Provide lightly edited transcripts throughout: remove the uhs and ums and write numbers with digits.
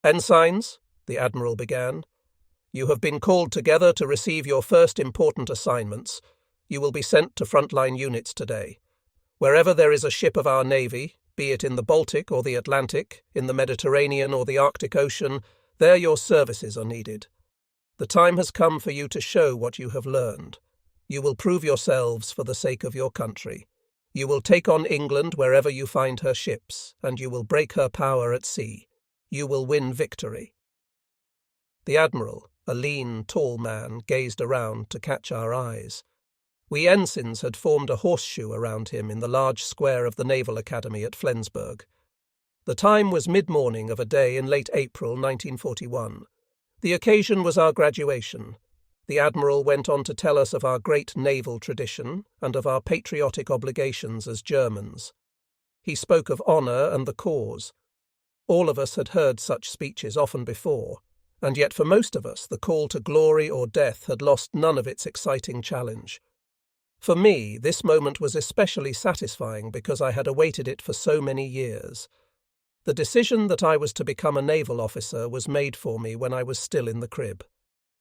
"Ensigns," the Admiral began, "you have been called together to receive your first important assignments. You will be sent to frontline units today. Wherever there is a ship of our Navy, be it in the Baltic or the Atlantic, in the Mediterranean or the Arctic Ocean, there your services are needed. The time has come for you to show what you have learned. You will prove yourselves for the sake of your country. You will take on England wherever you find her ships, and you will break her power at sea. You will win victory." The Admiral, a lean, tall man, gazed around to catch our eyes. We ensigns had formed a horseshoe around him in the large square of the Naval Academy at Flensburg. The time was mid-morning of a day in late April 1941. The occasion was our graduation. The Admiral went on to tell us of our great naval tradition and of our patriotic obligations as Germans. He spoke of honour and the cause. All of us had heard such speeches often before, and yet for most of us the call to glory or death had lost none of its exciting challenge. For me, this moment was especially satisfying because I had awaited it for so many years. The decision that I was to become a naval officer was made for me when I was still in the crib.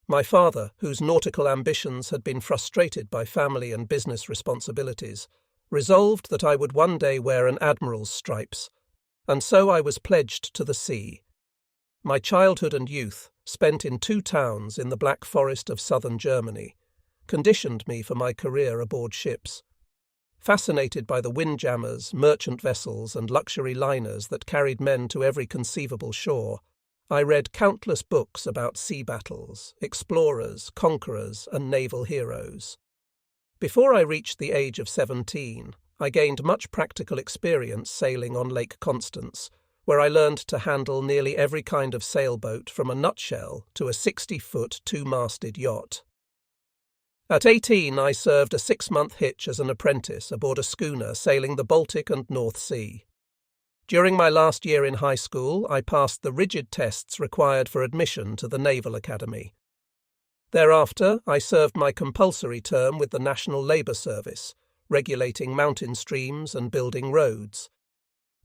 My father, whose nautical ambitions had been frustrated by family and business responsibilities, resolved that I would one day wear an admiral's stripes, and so I was pledged to the sea. My childhood and youth, spent in 2 towns in the Black Forest of southern Germany, conditioned me for my career aboard ships. Fascinated by the windjammers, merchant vessels, and luxury liners that carried men to every conceivable shore, I read countless books about sea battles, explorers, conquerors, and naval heroes. Before I reached the age of 17, I gained much practical experience sailing on Lake Constance, where I learned to handle nearly every kind of sailboat from a nutshell to a 60-foot 2-masted yacht. At 18, I served a 6-month hitch as an apprentice aboard a schooner sailing the Baltic and North Sea. During my last year in high school, I passed the rigid tests required for admission to the Naval Academy. Thereafter, I served my compulsory term with the National Labour Service, regulating mountain streams and building roads.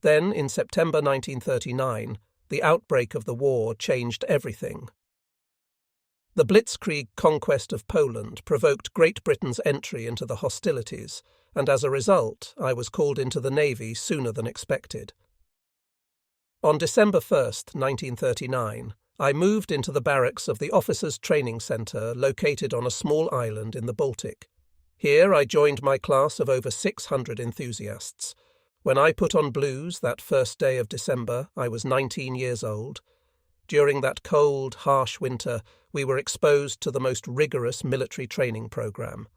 Then, in September 1939, the outbreak of the war changed everything. The Blitzkrieg conquest of Poland provoked Great Britain's entry into the hostilities, and as a result, I was called into the Navy sooner than expected. On December 1st, 1939, I moved into the barracks of the Officers' Training Centre located on a small island in the Baltic. Here I joined my class of over 600 enthusiasts. When I put on blues that first day of December, I was 19 years old. During that cold, harsh winter, we were exposed to the most rigorous military training program.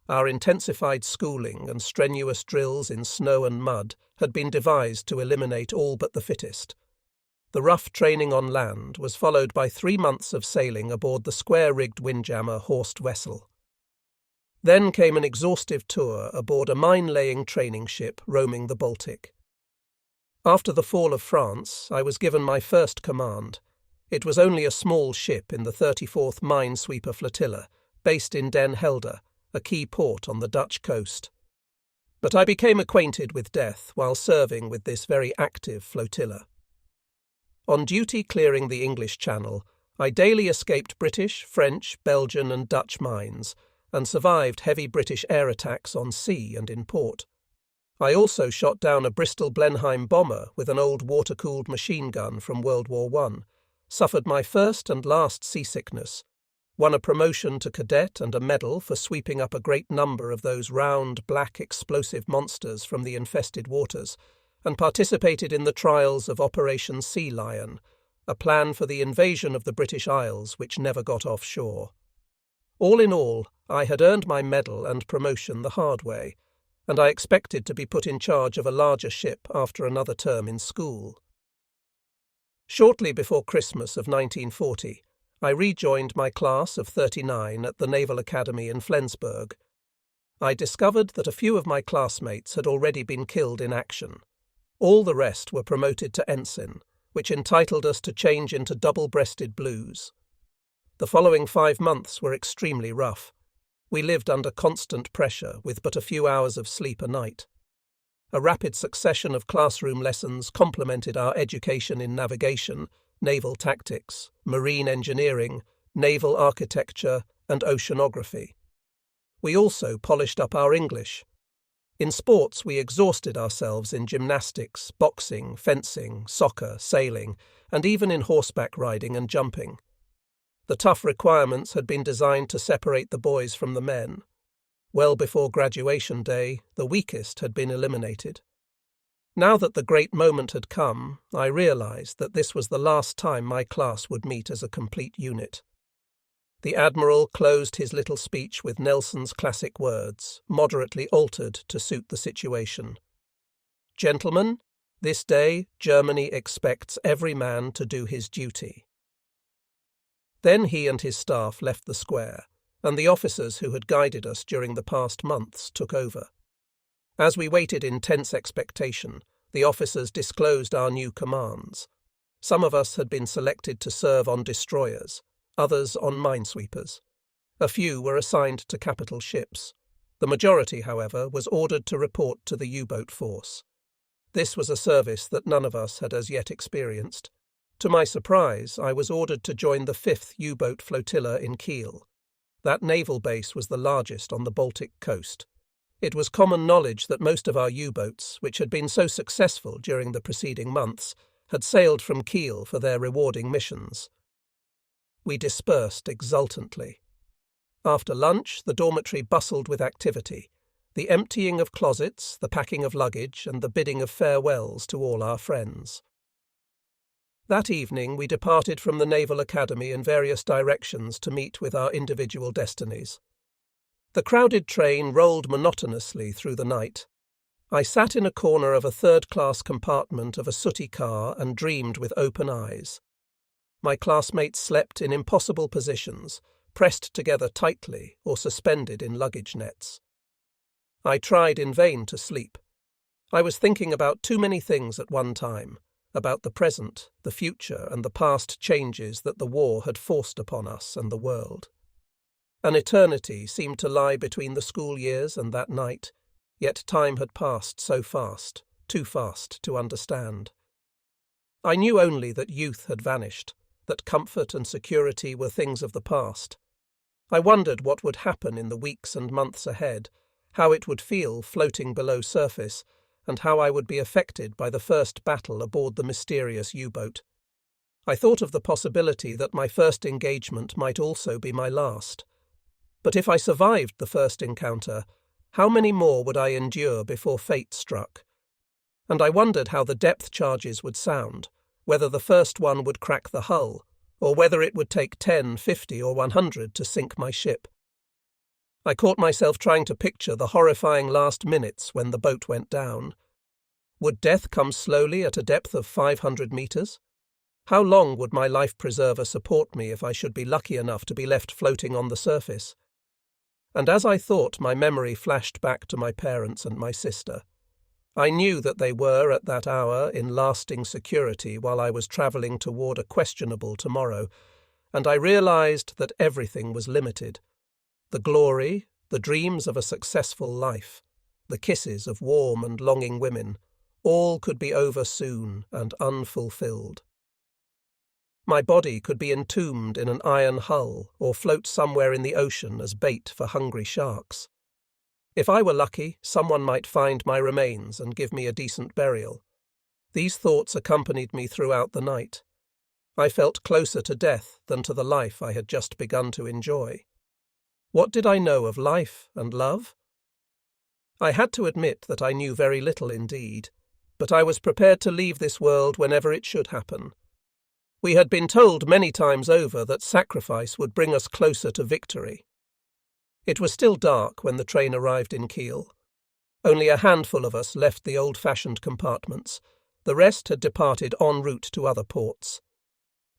Our intensified schooling and strenuous drills in snow and mud had been devised to eliminate all but the fittest. The rough training on land was followed by 3 months of sailing aboard the square-rigged windjammer Horst Wessel. Then came an exhaustive tour aboard a mine-laying training ship roaming the Baltic. After the fall of France, I was given my first command. It was only a small ship in the 34th Minesweeper Flotilla, based in Den Helder, a key port on the Dutch coast. But I became acquainted with death while serving with this very active flotilla. On duty clearing the English Channel, I daily escaped British, French, Belgian and Dutch mines, and survived heavy British air attacks on sea and in port. I also shot down a Bristol Blenheim bomber with an old water-cooled machine gun from World War I, suffered my first and last seasickness, won a promotion to cadet and a medal for sweeping up a great number of those round, black, explosive monsters from the infested waters, and participated in the trials of Operation Sea Lion, a plan for the invasion of the British Isles which never got offshore. All in all, I had earned my medal and promotion the hard way, and I expected to be put in charge of a larger ship after another term in school. Shortly before Christmas of 1940, I rejoined my class of 39 at the Naval Academy in Flensburg. I discovered that a few of my classmates had already been killed in action. All the rest were promoted to ensign, which entitled us to change into double-breasted blues. The following 5 months were extremely rough. We lived under constant pressure with but a few hours of sleep a night. A rapid succession of classroom lessons complemented our education in navigation, naval tactics, marine engineering, naval architecture, and oceanography. We also polished up our English. In sports, we exhausted ourselves in gymnastics, boxing, fencing, soccer, sailing, and even in horseback riding and jumping. The tough requirements had been designed to separate the boys from the men. Well before graduation day, the weakest had been eliminated. Now that the great moment had come, I realized that this was the last time my class would meet as a complete unit. The Admiral closed his little speech with Nelson's classic words, moderately altered to suit the situation. "Gentlemen, this day Germany expects every man to do his duty." Then he and his staff left the square, and the officers who had guided us during the past months took over. As we waited in tense expectation, the officers disclosed our new commands. Some of us had been selected to serve on destroyers, others on minesweepers. A few were assigned to capital ships. The majority, however, was ordered to report to the U-boat force. This was a service that none of us had as yet experienced. To my surprise, I was ordered to join the 5th U-boat flotilla in Kiel. That naval base was the largest on the Baltic coast. It was common knowledge that most of our U-boats, which had been so successful during the preceding months, had sailed from Kiel for their rewarding missions. We dispersed exultantly. After lunch, the dormitory bustled with activity, the emptying of closets, the packing of luggage, and the bidding of farewells to all our friends. That evening we departed from the Naval Academy in various directions to meet with our individual destinies. The crowded train rolled monotonously through the night. I sat in a corner of a third-class compartment of a sooty car and dreamed with open eyes. My classmates slept in impossible positions, pressed together tightly or suspended in luggage nets. I tried in vain to sleep. I was thinking about too many things at one time, about the present, the future, and the past changes that the war had forced upon us and the world. An eternity seemed to lie between the school years and that night, yet time had passed so fast, too fast to understand. I knew only that youth had vanished, that comfort and security were things of the past. I wondered what would happen in the weeks and months ahead, how it would feel floating below surface, and how I would be affected by the first battle aboard the mysterious U-boat. I thought of the possibility that my first engagement might also be my last. But if I survived the first encounter, how many more would I endure before fate struck? And I wondered how the depth charges would sound, whether the first one would crack the hull, or whether it would take 10, 50, or 100 to sink my ship. I caught myself trying to picture the horrifying last minutes when the boat went down. Would death come slowly at a depth of 500 meters? How long would my life preserver support me if I should be lucky enough to be left floating on the surface? And as I thought, my memory flashed back to my parents and my sister. I knew that they were, at that hour, in lasting security while I was travelling toward a questionable tomorrow, and I realized that everything was limited. The glory, the dreams of a successful life, the kisses of warm and longing women, all could be over soon and unfulfilled. My body could be entombed in an iron hull or float somewhere in the ocean as bait for hungry sharks. If I were lucky, someone might find my remains and give me a decent burial. These thoughts accompanied me throughout the night. I felt closer to death than to the life I had just begun to enjoy. What did I know of life and love? I had to admit that I knew very little indeed, but I was prepared to leave this world whenever it should happen. We had been told many times over that sacrifice would bring us closer to victory. It was still dark when the train arrived in Kiel. Only a handful of us left the old-fashioned compartments. The rest had departed en route to other ports.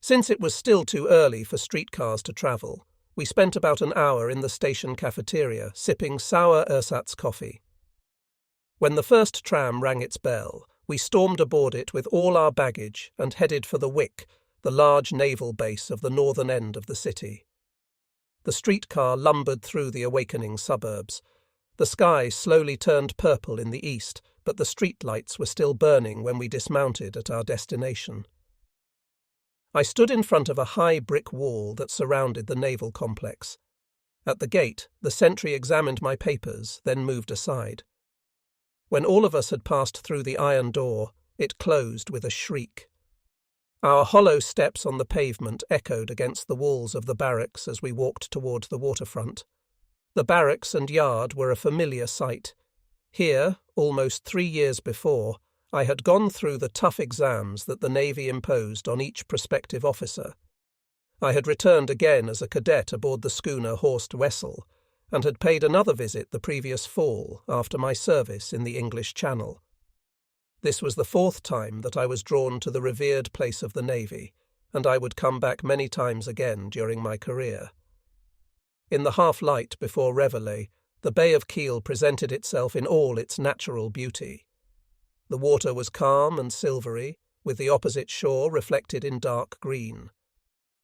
Since it was still too early for streetcars to travel, we spent about an hour in the station cafeteria sipping sour ersatz coffee. When the first tram rang its bell, we stormed aboard it with all our baggage and headed for the Wick, the large naval base of the northern end of the city. The streetcar lumbered through the awakening suburbs. The sky slowly turned purple in the east, but the street lights were still burning when we dismounted at our destination. I stood in front of a high brick wall that surrounded the naval complex. At the gate, the sentry examined my papers, then moved aside. When all of us had passed through the iron door, it closed with a shriek. Our hollow steps on the pavement echoed against the walls of the barracks as we walked toward the waterfront. The barracks and yard were a familiar sight. Here, almost 3 years before, I had gone through the tough exams that the Navy imposed on each prospective officer. I had returned again as a cadet aboard the schooner Horst Wessel, and had paid another visit the previous fall after my service in the English Channel. This was the 4th time that I was drawn to the revered place of the Navy, and I would come back many times again during my career. In the half-light before Reveille, the Bay of Kiel presented itself in all its natural beauty. The water was calm and silvery, with the opposite shore reflected in dark green.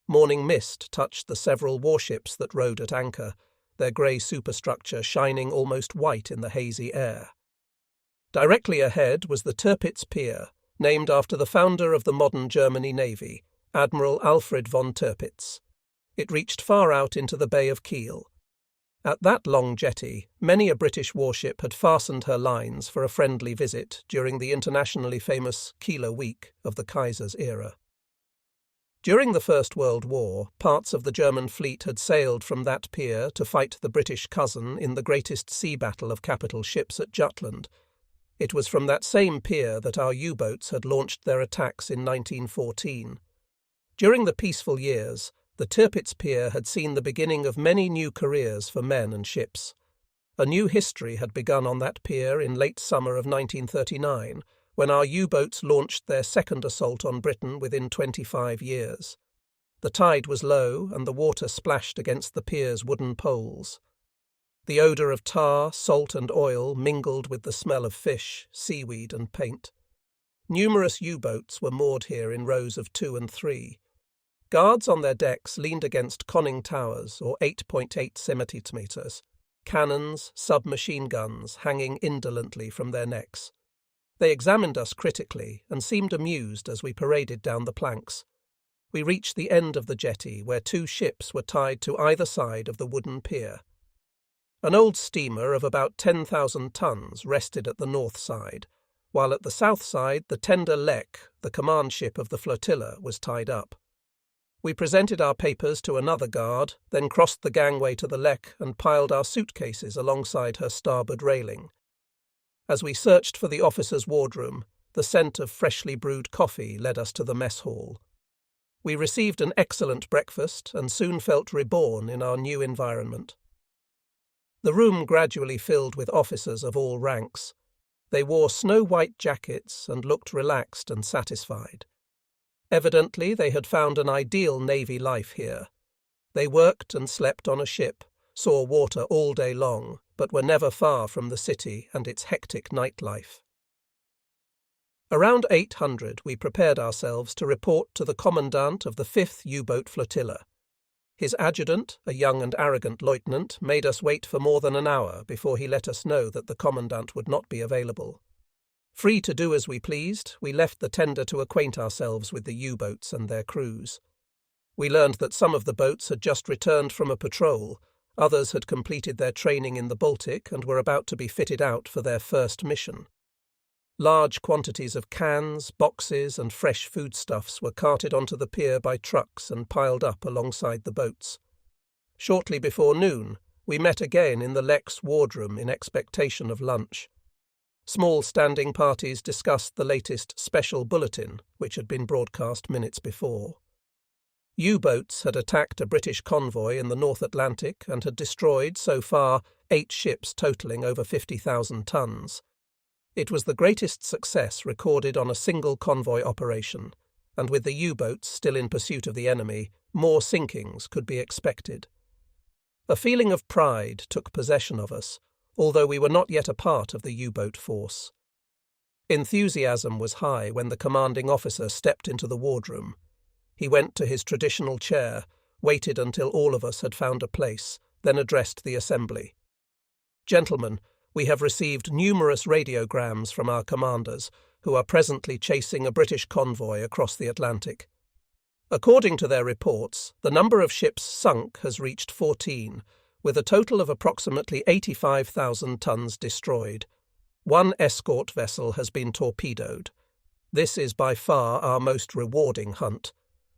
Morning mist touched the several warships that rode at anchor, their grey superstructure shining almost white in the hazy air. Directly ahead was the Tirpitz Pier, named after the founder of the modern Germany Navy, Admiral Alfred von Tirpitz. It reached far out into the Bay of Kiel. At that long jetty, many a British warship had fastened her lines for a friendly visit during the internationally famous Kieler Week of the Kaiser's era. During the First World War, parts of the German fleet had sailed from that pier to fight the British cousin in the greatest sea battle of capital ships at Jutland. It was from that same pier that our U-boats had launched their attacks in 1914. During the peaceful years, the Tirpitz Pier had seen the beginning of many new careers for men and ships. A new history had begun on that pier in late summer of 1939, when our U-boats launched their second assault on Britain within 25 years. The tide was low and the water splashed against the pier's wooden poles. The odour of tar, salt and oil mingled with the smell of fish, seaweed and paint. Numerous U-boats were moored here in rows of 2 and 3. Guards on their decks leaned against conning towers, or 8.8 centimetres, cannons, submachine guns hanging indolently from their necks. They examined us critically and seemed amused as we paraded down the planks. We reached the end of the jetty where 2 ships were tied to either side of the wooden pier. An old steamer of about 10,000 tons rested at the north side, while at the south side the tender Lek, the command ship of the flotilla, was tied up. We presented our papers to another guard, then crossed the gangway to the Lek and piled our suitcases alongside her starboard railing. As we searched for the officers' wardroom, the scent of freshly brewed coffee led us to the mess hall. We received an excellent breakfast and soon felt reborn in our new environment. The room gradually filled with officers of all ranks. They wore snow-white jackets and looked relaxed and satisfied. Evidently, they had found an ideal Navy life here. They worked and slept on a ship, saw water all day long, but were never far from the city and its hectic nightlife. Around 800, we prepared ourselves to report to the commandant of the 5th U-boat flotilla. His adjutant, a young and arrogant lieutenant, made us wait for more than an hour before he let us know that the commandant would not be available. Free to do as we pleased, we left the tender to acquaint ourselves with the U-boats and their crews. We learned that some of the boats had just returned from a patrol, others had completed their training in the Baltic and were about to be fitted out for their first mission. Large quantities of cans, boxes and fresh foodstuffs were carted onto the pier by trucks and piled up alongside the boats. Shortly before noon, we met again in the Lek's wardroom in expectation of lunch. Small standing parties discussed the latest special bulletin, which had been broadcast minutes before. U-boats had attacked a British convoy in the North Atlantic and had destroyed, so far, 8 ships totalling over 50,000 tons. It was the greatest success recorded on a single convoy operation, and with the U-boats still in pursuit of the enemy, more sinkings could be expected. A feeling of pride took possession of us, although we were not yet a part of the U-boat force. Enthusiasm was high when the commanding officer stepped into the wardroom. He went to his traditional chair, waited until all of us had found a place, then addressed the assembly. "Gentlemen, we have received numerous radiograms from our commanders, who are presently chasing a British convoy across the Atlantic. According to their reports, the number of ships sunk has reached 14, with a total of approximately 85,000 tons destroyed. One escort vessel has been torpedoed. This is by far our most rewarding hunt.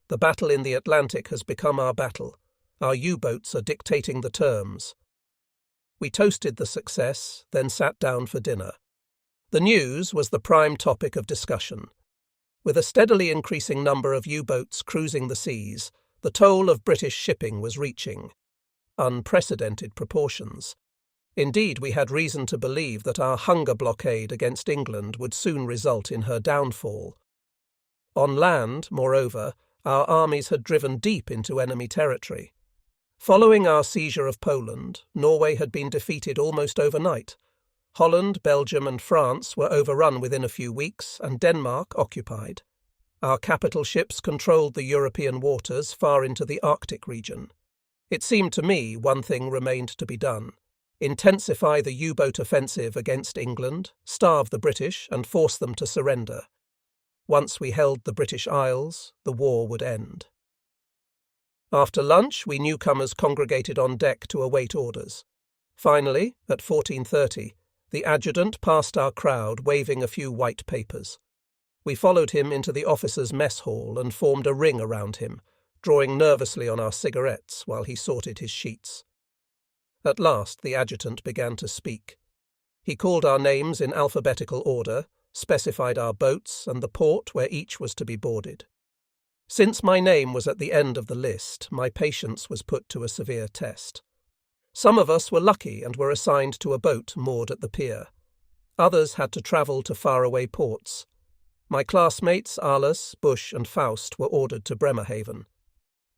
The battle in the Atlantic has become our battle. Our U-boats are dictating the terms. We toasted the success, then sat down for dinner. The news was the prime topic of discussion. With a steadily increasing number of U-boats cruising the seas, the toll of British shipping was reaching unprecedented proportions. Indeed, we had reason to believe that our hunger blockade against England would soon result in her downfall. On land, moreover, our armies had driven deep into enemy territory. Following our seizure of Poland, Norway had been defeated almost overnight. Holland, Belgium and France were overrun within a few weeks, and Denmark occupied. Our capital ships controlled the European waters far into the Arctic region. It seemed to me one thing remained to be done: intensify the U-boat offensive against England, starve the British and force them to surrender. Once we held the British Isles, the war would end. After lunch, we newcomers congregated on deck to await orders. Finally, at 14:30, the adjutant passed our crowd waving a few white papers. We followed him into the officers' mess hall and formed a ring around him, drawing nervously on our cigarettes while he sorted his sheets. At last the adjutant began to speak. He called our names in alphabetical order, specified our boats and the port where each was to be boarded. Since my name was at the end of the list, my patience was put to a severe test. Some of us were lucky and were assigned to a boat moored at the pier. Others had to travel to faraway ports. My classmates Arliss, Bush and Faust were ordered to Bremerhaven.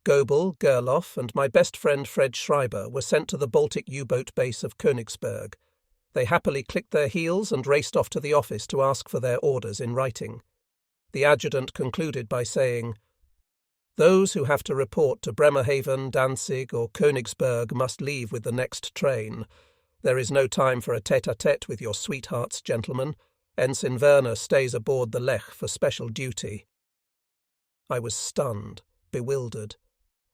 Goebel, Gerloff and my best friend Fred Schreiber were sent to the Baltic U-boat base of Königsberg. They happily clicked their heels and raced off to the office to ask for their orders in writing. The adjutant concluded by saying, "Those who have to report to Bremerhaven, Danzig or Königsberg must leave with the next train. There is no time for a tête-à-tête with your sweethearts, gentlemen. Ensign Werner stays aboard the Lech for special duty." I was stunned, bewildered.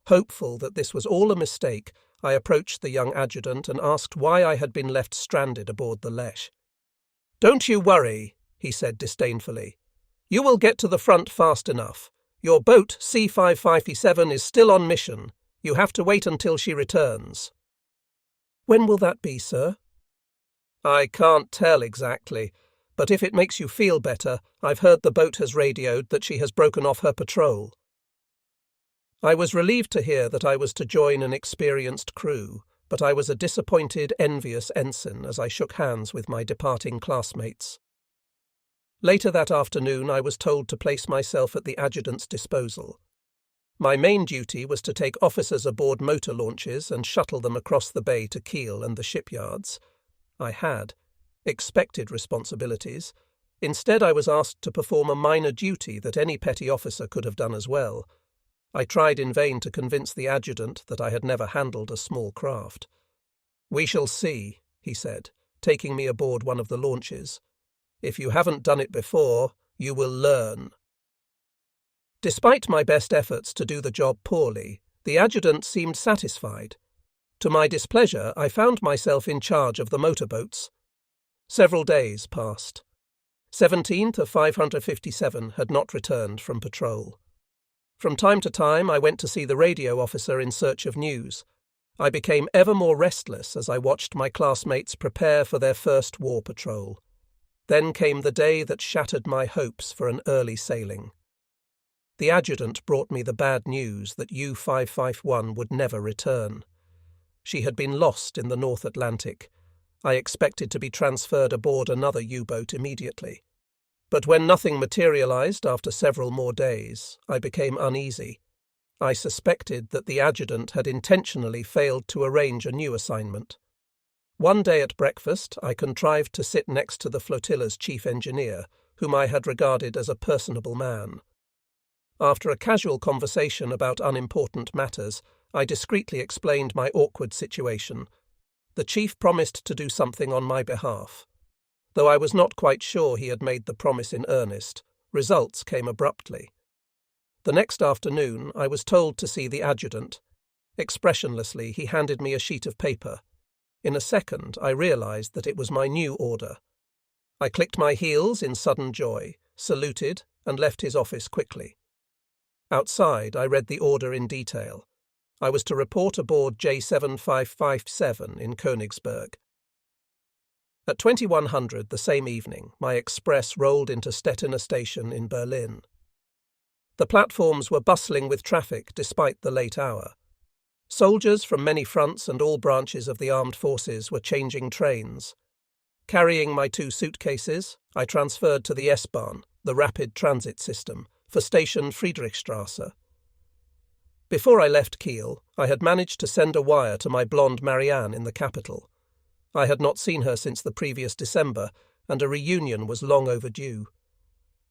Hopeful that this was all a mistake, I approached the young adjutant and asked why I had been left stranded aboard the Lech. "Don't you worry," he said disdainfully. "You will get to the front fast enough. Your boat, C-5557, is still on mission. You have to wait until she returns." "When will that be, sir?" "I can't tell exactly, but if it makes you feel better, I've heard the boat has radioed that she has broken off her patrol." I was relieved to hear that I was to join an experienced crew, but I was a disappointed, envious ensign as I shook hands with my departing classmates. Later that afternoon I was told to place myself at the adjutant's disposal. My main duty was to take officers aboard motor launches and shuttle them across the bay to Kiel and the shipyards. I had expected responsibilities. Instead I was asked to perform a minor duty that any petty officer could have done as well. I tried in vain to convince the adjutant that I had never handled a small craft. "We shall see," he said, taking me aboard one of the launches. "If you haven't done it before, you will learn." Despite my best efforts to do the job poorly, the adjutant seemed satisfied. To my displeasure, I found myself in charge of the motorboats. Several days passed. 17th of 557 had not returned from patrol. From time to time I went to see the radio officer in search of news. I became ever more restless as I watched my classmates prepare for their first war patrol. Then came the day that shattered my hopes for an early sailing. The adjutant brought me the bad news that U-551 would never return. She had been lost in the North Atlantic. I expected to be transferred aboard another U-boat immediately. But when nothing materialized after several more days, I became uneasy. I suspected that the adjutant had intentionally failed to arrange a new assignment. One day at breakfast, I contrived to sit next to the flotilla's chief engineer, whom I had regarded as a personable man. After a casual conversation about unimportant matters, I discreetly explained my awkward situation. The chief promised to do something on my behalf. Though I was not quite sure he had made the promise in earnest, results came abruptly. The next afternoon, I was told to see the adjutant. Expressionlessly, he handed me a sheet of paper. In a second, I realized that it was my new order. I clicked my heels in sudden joy, saluted, and left his office quickly. Outside, I read the order in detail. I was to report aboard J7557 in Königsberg. At 2100 the same evening, my express rolled into Stettiner station in Berlin. The platforms were bustling with traffic despite the late hour. Soldiers from many fronts and all branches of the armed forces were changing trains. Carrying my 2 suitcases, I transferred to the S-Bahn, the rapid transit system, for station Friedrichstrasse. Before I left Kiel, I had managed to send a wire to my blonde Marianne in the capital. I had not seen her since the previous December, and a reunion was long overdue.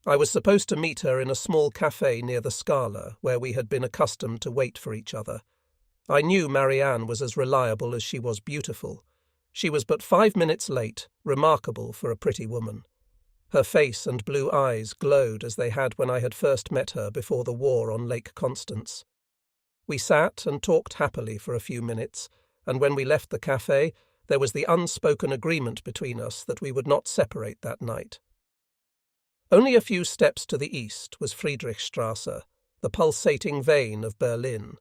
I was supposed to meet her in a small café near the Scala, where we had been accustomed to wait for each other. I knew Marianne was as reliable as she was beautiful. She was but 5 minutes late, remarkable for a pretty woman. Her face and blue eyes glowed as they had when I had first met her before the war on Lake Constance. We sat and talked happily for a few minutes, and when we left the café, there was the unspoken agreement between us that we would not separate that night. Only a few steps to the east was Friedrichstrasse, the pulsating vein of Berlin.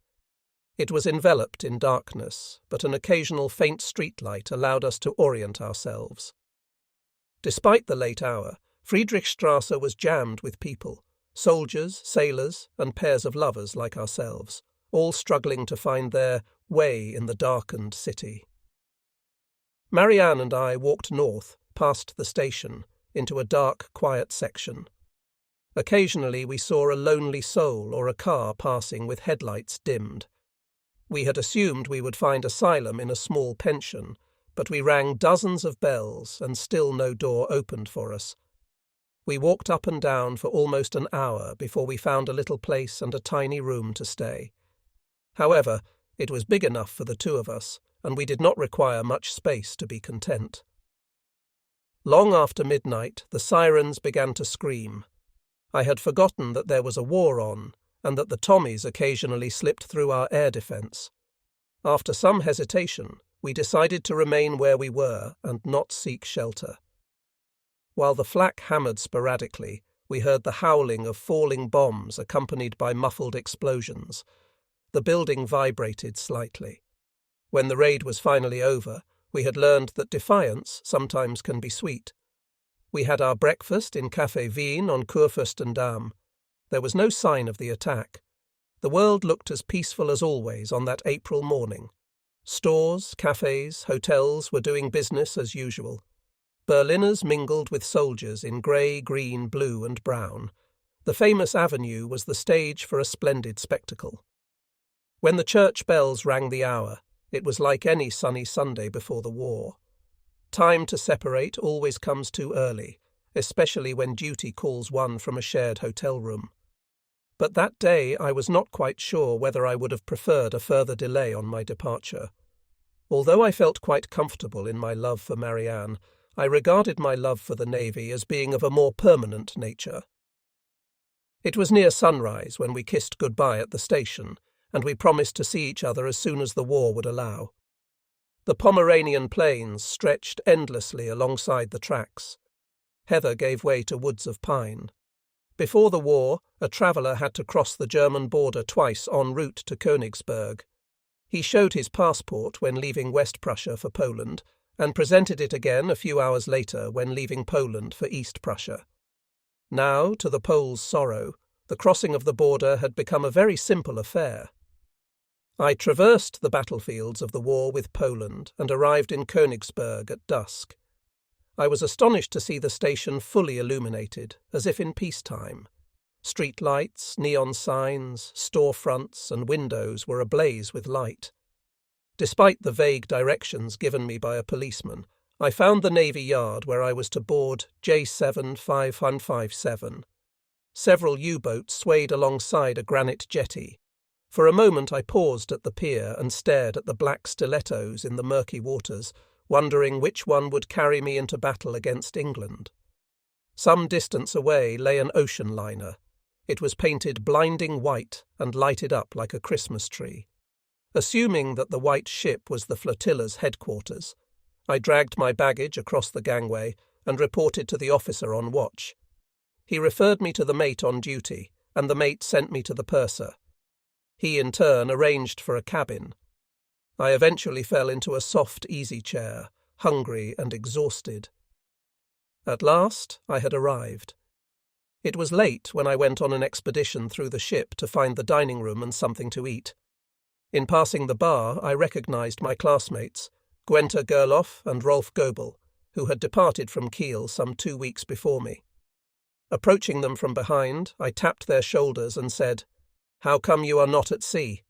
It was enveloped in darkness, but an occasional faint streetlight allowed us to orient ourselves. Despite the late hour, Friedrichstrasse was jammed with people, soldiers, sailors, and pairs of lovers like ourselves, all struggling to find their way in the darkened city. Marianne and I walked north, past the station, into a dark, quiet section. Occasionally we saw a lonely soul or a car passing with headlights dimmed. We had assumed we would find asylum in a small pension, but we rang dozens of bells and still no door opened for us. We walked up and down for almost an hour before we found a little place and a tiny room to stay. However, it was big enough for the 2 of us, and we did not require much space to be content. Long after midnight, the sirens began to scream. I had forgotten that there was a war on, and that the Tommies occasionally slipped through our air defence. After some hesitation, we decided to remain where we were and not seek shelter. While the flak hammered sporadically, we heard the howling of falling bombs accompanied by muffled explosions. The building vibrated slightly. When the raid was finally over, we had learned that defiance sometimes can be sweet. We had our breakfast in Café Wien on Kurfürstendamm. There was no sign of the attack. The world looked as peaceful as always on that April morning. Stores, cafes, hotels were doing business as usual. Berliners mingled with soldiers in grey, green, blue and brown. The famous avenue was the stage for a splendid spectacle. When the church bells rang the hour, it was like any sunny Sunday before the war. Time to separate always comes too early, especially when duty calls one from a shared hotel room. But that day I was not quite sure whether I would have preferred a further delay on my departure. Although I felt quite comfortable in my love for Marianne, I regarded my love for the Navy as being of a more permanent nature. It was near sunrise when we kissed goodbye at the station, and we promised to see each other as soon as the war would allow. The Pomeranian plains stretched endlessly alongside the tracks. Heather gave way to woods of pine. Before the war, a traveller had to cross the German border twice en route to Königsberg. He showed his passport when leaving West Prussia for Poland, and presented it again a few hours later when leaving Poland for East Prussia. Now, to the Pole's sorrow, the crossing of the border had become a very simple affair. I traversed the battlefields of the war with Poland and arrived in Königsberg at dusk. I was astonished to see the station fully illuminated, as if in peacetime. Street lights, neon signs, storefronts and windows were ablaze with light. Despite the vague directions given me by a policeman, I found the Navy Yard where I was to board J7557. Several U-boats swayed alongside a granite jetty. For a moment I paused at the pier and stared at the black stilettos in the murky waters, wondering which one would carry me into battle against England. Some distance away lay an ocean liner. It was painted blinding white and lighted up like a Christmas tree. Assuming that the white ship was the flotilla's headquarters, I dragged my baggage across the gangway and reported to the officer on watch. He referred me to the mate on duty, and the mate sent me to the purser. He, in turn, arranged for a cabin. I eventually fell into a soft easy chair, hungry and exhausted. At last I had arrived. It was late when I went on an expedition through the ship to find the dining room and something to eat. In passing the bar, I recognized my classmates, Gwenta Gerloff and Rolf Goebel, who had departed from Kiel some 2 weeks before me. Approaching them from behind, I tapped their shoulders and said, "How come you are not at sea?"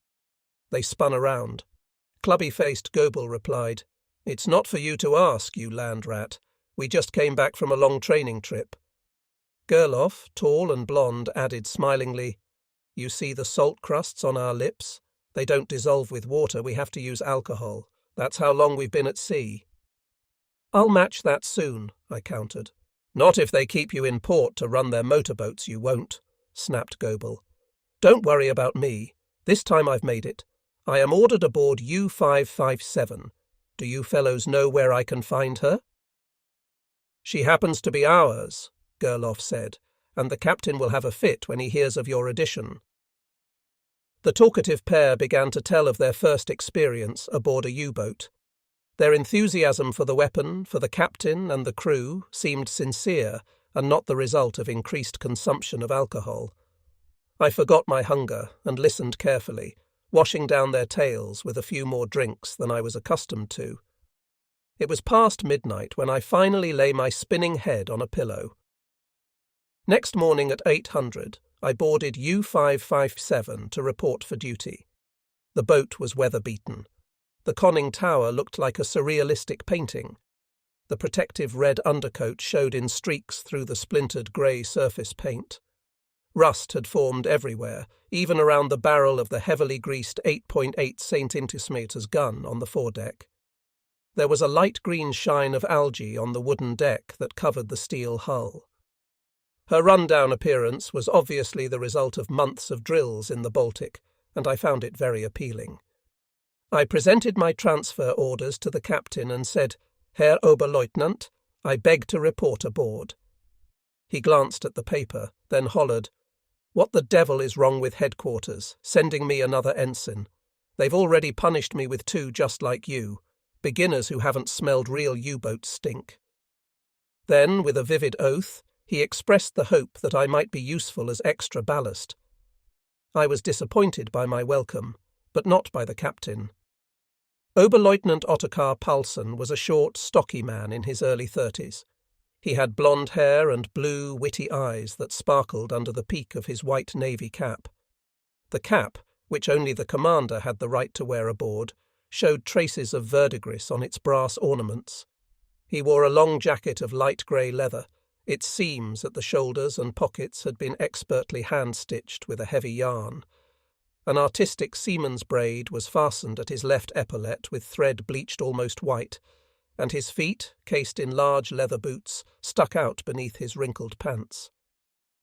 They spun around. Clubby-faced Goebel replied, "It's not for you to ask, you land rat. We just came back from a long training trip." Gerloff, tall and blonde, added smilingly, "You see the salt crusts on our lips? They don't dissolve with water, we have to use alcohol. That's how long we've been at sea." "I'll match that soon," I countered. "Not if they keep you in port to run their motorboats, you won't," snapped Goebel. "Don't worry about me. This time I've made it. I am ordered aboard U-557. Do you fellows know where I can find her?" "She happens to be ours," Gerloff said, "and the captain will have a fit when he hears of your addition." The talkative pair began to tell of their first experience aboard a U-boat. Their enthusiasm for the weapon, for the captain and the crew seemed sincere and not the result of increased consumption of alcohol. I forgot my hunger and listened carefully, washing down their tales with a few more drinks than I was accustomed to. It was past midnight when I finally lay my spinning head on a pillow. Next morning at 800, I boarded U-557 to report for duty. The boat was weather-beaten. The conning tower looked like a surrealistic painting. The protective red undercoat showed in streaks through the splintered grey surface paint. Rust had formed everywhere, even around the barrel of the heavily greased 8.8 St. Intismeter's gun on the foredeck. There was a light green shine of algae on the wooden deck that covered the steel hull. Her run-down appearance was obviously the result of months of drills in the Baltic, and I found it very appealing. I presented my transfer orders to the captain and said, "Herr Oberleutnant, I beg to report aboard." He glanced at the paper, then hollered, "What the devil is wrong with headquarters, sending me another ensign? They've already punished me with 2 just like you, beginners who haven't smelled real U-boat stink." Then, with a vivid oath, he expressed the hope that I might be useful as extra ballast. I was disappointed by my welcome, but not by the captain. Oberleutnant Ottokar Paulsen was a short, stocky man in his early 30s. He had blonde hair and blue, witty eyes that sparkled under the peak of his white navy cap. The cap, which only the commander had the right to wear aboard, showed traces of verdigris on its brass ornaments. He wore a long jacket of light grey leather. Its seams at the shoulders and pockets had been expertly hand-stitched with a heavy yarn. An artistic seaman's braid was fastened at his left epaulette with thread bleached almost white, and his feet, cased in large leather boots, stuck out beneath his wrinkled pants.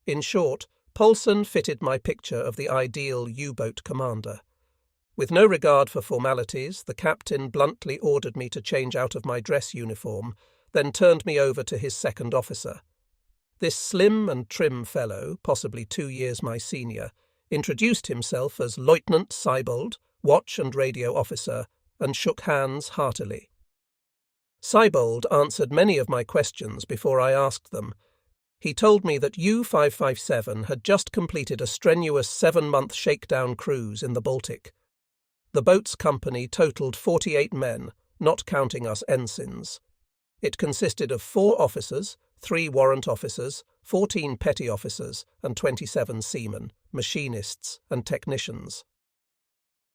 In short, Paulsen fitted my picture of the ideal U-boat commander. With no regard for formalities, the captain bluntly ordered me to change out of my dress uniform, then turned me over to his second officer. This slim and trim fellow, possibly 2 years my senior, introduced himself as Lieutenant Seibold, watch and radio officer, and shook hands heartily. Seibold answered many of my questions before I asked them. He told me that U-557 had just completed a strenuous 7-month shakedown cruise in the Baltic. The boat's company totaled 48 men, not counting us ensigns. It consisted of 4 officers, 3 warrant officers, 14 petty officers, and 27 seamen, machinists, and technicians.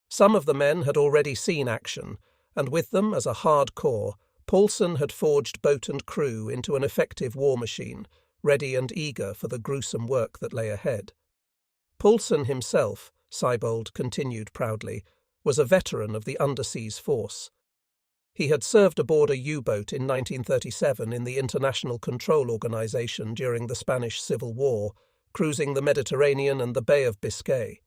Some of the men had already seen action, and with them, as a hard core, Paulsen had forged boat and crew into an effective war machine, ready and eager for the gruesome work that lay ahead. Paulsen himself, Seibold continued proudly, was a veteran of the underseas force. He had served aboard a U-boat in 1937 in the International Control Organization during the Spanish Civil War, cruising the Mediterranean and the Bay of Biscay.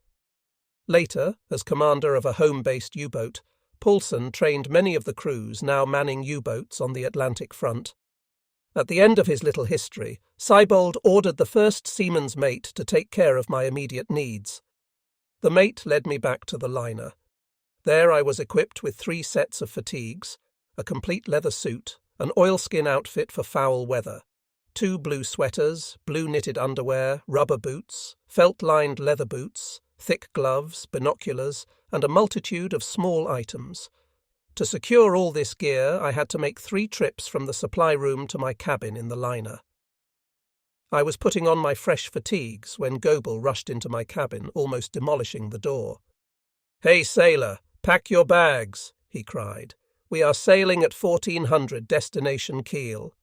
Later, as commander of a home-based U-boat, Paulson trained many of the crews now manning U-boats on the Atlantic front. At the end of his little history, Seibold ordered the first seaman's mate to take care of my immediate needs. The mate led me back to the liner. There I was equipped with 3 sets of fatigues, a complete leather suit, an oilskin outfit for foul weather, 2 blue sweaters, blue knitted underwear, rubber boots, felt-lined leather boots, thick gloves, binoculars, and a multitude of small items. To secure all this gear, I had to make 3 trips from the supply room to my cabin in the liner. I was putting on my fresh fatigues when Goebel rushed into my cabin, almost demolishing the door. "Hey, sailor, pack your bags," he cried. "We are sailing at 1400 destination Kiel."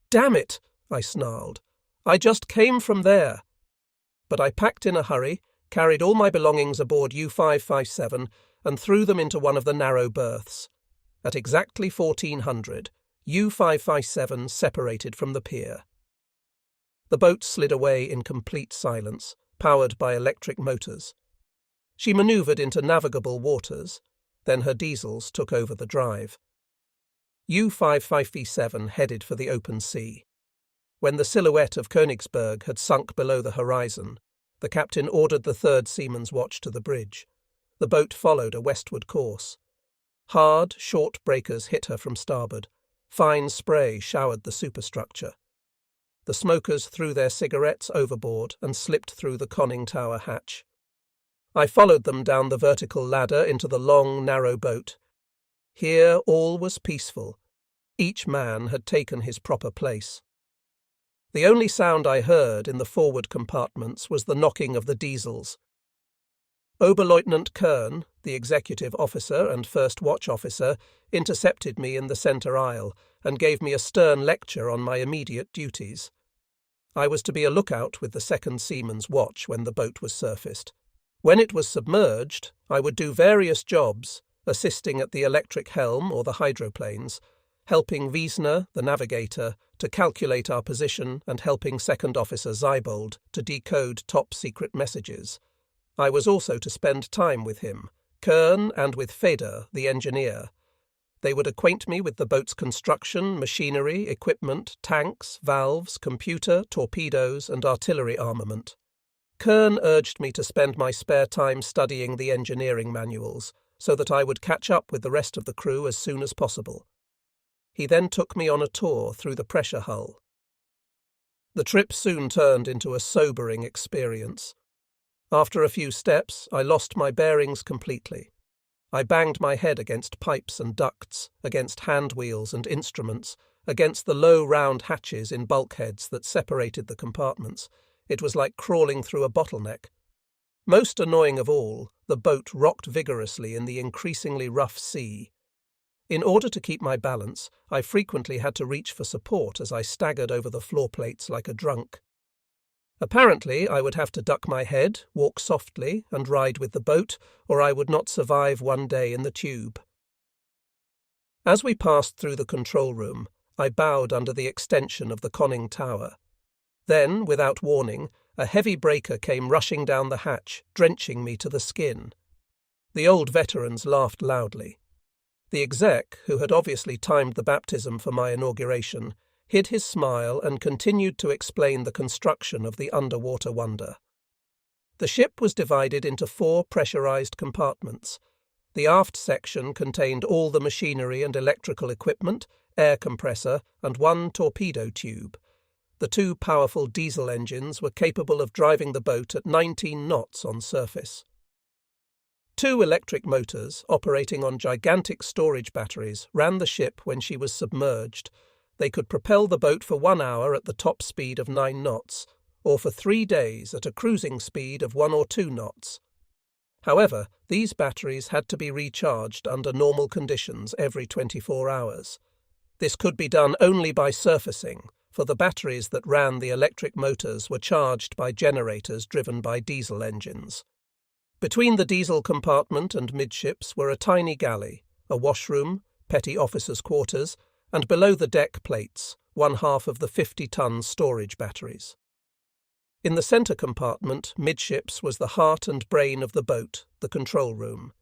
"Damn it," I snarled. "I just came from there." But I packed in a hurry, carried all my belongings aboard U-557 and threw them into one of the narrow berths. At exactly 1400, U-557 separated from the pier. The boat slid away in complete silence, powered by electric motors. She manoeuvred into navigable waters, then her diesels took over the drive. U-557 headed for the open sea. When the silhouette of Königsberg had sunk below the horizon, the captain ordered the 3rd Seaman's Watch to the bridge. The boat followed a westward course. Hard, short breakers hit her from starboard. Fine spray showered the superstructure. The smokers threw their cigarettes overboard and slipped through the conning tower hatch. I followed them down the vertical ladder into the long, narrow boat. Here all was peaceful. Each man had taken his proper place. The only sound I heard in the forward compartments was the knocking of the diesels. Oberleutnant Kern, the executive officer and first watch officer, intercepted me in the centre aisle and gave me a stern lecture on my immediate duties. I was to be a lookout with the 2nd Seaman's Watch when the boat was surfaced. When it was submerged, I would do various jobs, assisting at the electric helm or the hydroplanes, helping Wiesner, the navigator, to calculate our position and helping Second Officer Seibold to decode top-secret messages. I was also to spend time with him, Kern, and with Feder, the engineer. They would acquaint me with the boat's construction, machinery, equipment, tanks, valves, computer, torpedoes, and artillery armament. Kern urged me to spend my spare time studying the engineering manuals, so that I would catch up with the rest of the crew as soon as possible. He then took me on a tour through the pressure hull. The trip soon turned into a sobering experience. After a few steps, I lost my bearings completely. I banged my head against pipes and ducts, against hand wheels and instruments, against the low round hatches in bulkheads that separated the compartments. It was like crawling through a bottleneck. Most annoying of all, the boat rocked vigorously in the increasingly rough sea. In order to keep my balance, I frequently had to reach for support as I staggered over the floor plates like a drunk. Apparently, I would have to duck my head, walk softly, and ride with the boat, or I would not survive one day in the tube. As we passed through the control room, I bowed under the extension of the conning tower. Then, without warning, a heavy breaker came rushing down the hatch, drenching me to the skin. The old veterans laughed loudly. The exec, who had obviously timed the baptism for my inauguration, hid his smile and continued to explain the construction of the underwater wonder. The ship was divided into 4 pressurized compartments. The aft section contained all the machinery and electrical equipment, air compressor, and 1 torpedo tube. The 2 powerful diesel engines were capable of driving the boat at 19 knots on surface. 2 electric motors, operating on gigantic storage batteries, ran the ship when she was submerged. They could propel the boat for 1 hour at the top speed of 9 knots, or for 3 days at a cruising speed of 1 or 2 knots. However, these batteries had to be recharged under normal conditions every 24 hours. This could be done only by surfacing, for the batteries that ran the electric motors were charged by generators driven by diesel engines. Between the diesel compartment and midships were a tiny galley, a washroom, petty officers' quarters, and below the deck plates, 1/2 of the 50-ton storage batteries. In the centre compartment, midships, was the heart and brain of the boat, the control room.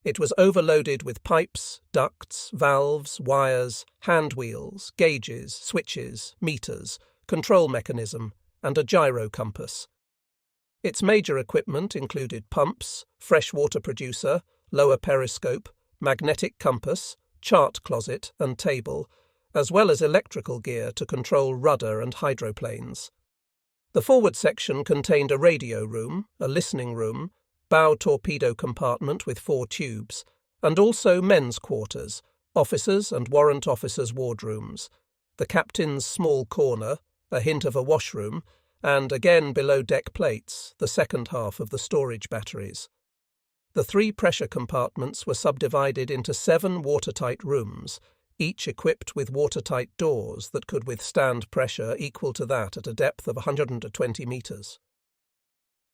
It was overloaded with pipes, ducts, valves, wires, hand wheels, gauges, switches, meters, control mechanism, and a gyro compass. Its major equipment included pumps, freshwater producer, lower periscope, magnetic compass, chart closet and table, as well as electrical gear to control rudder and hydroplanes. The forward section contained a radio room, a listening room, bow torpedo compartment with 4 tubes, and also men's quarters, officers' and warrant officers' wardrooms, the captain's small corner, a hint of a washroom, and again below deck plates, the second half of the storage batteries. The 3 pressure compartments were subdivided into 7 watertight rooms, each equipped with watertight doors that could withstand pressure equal to that at a depth of 120 metres.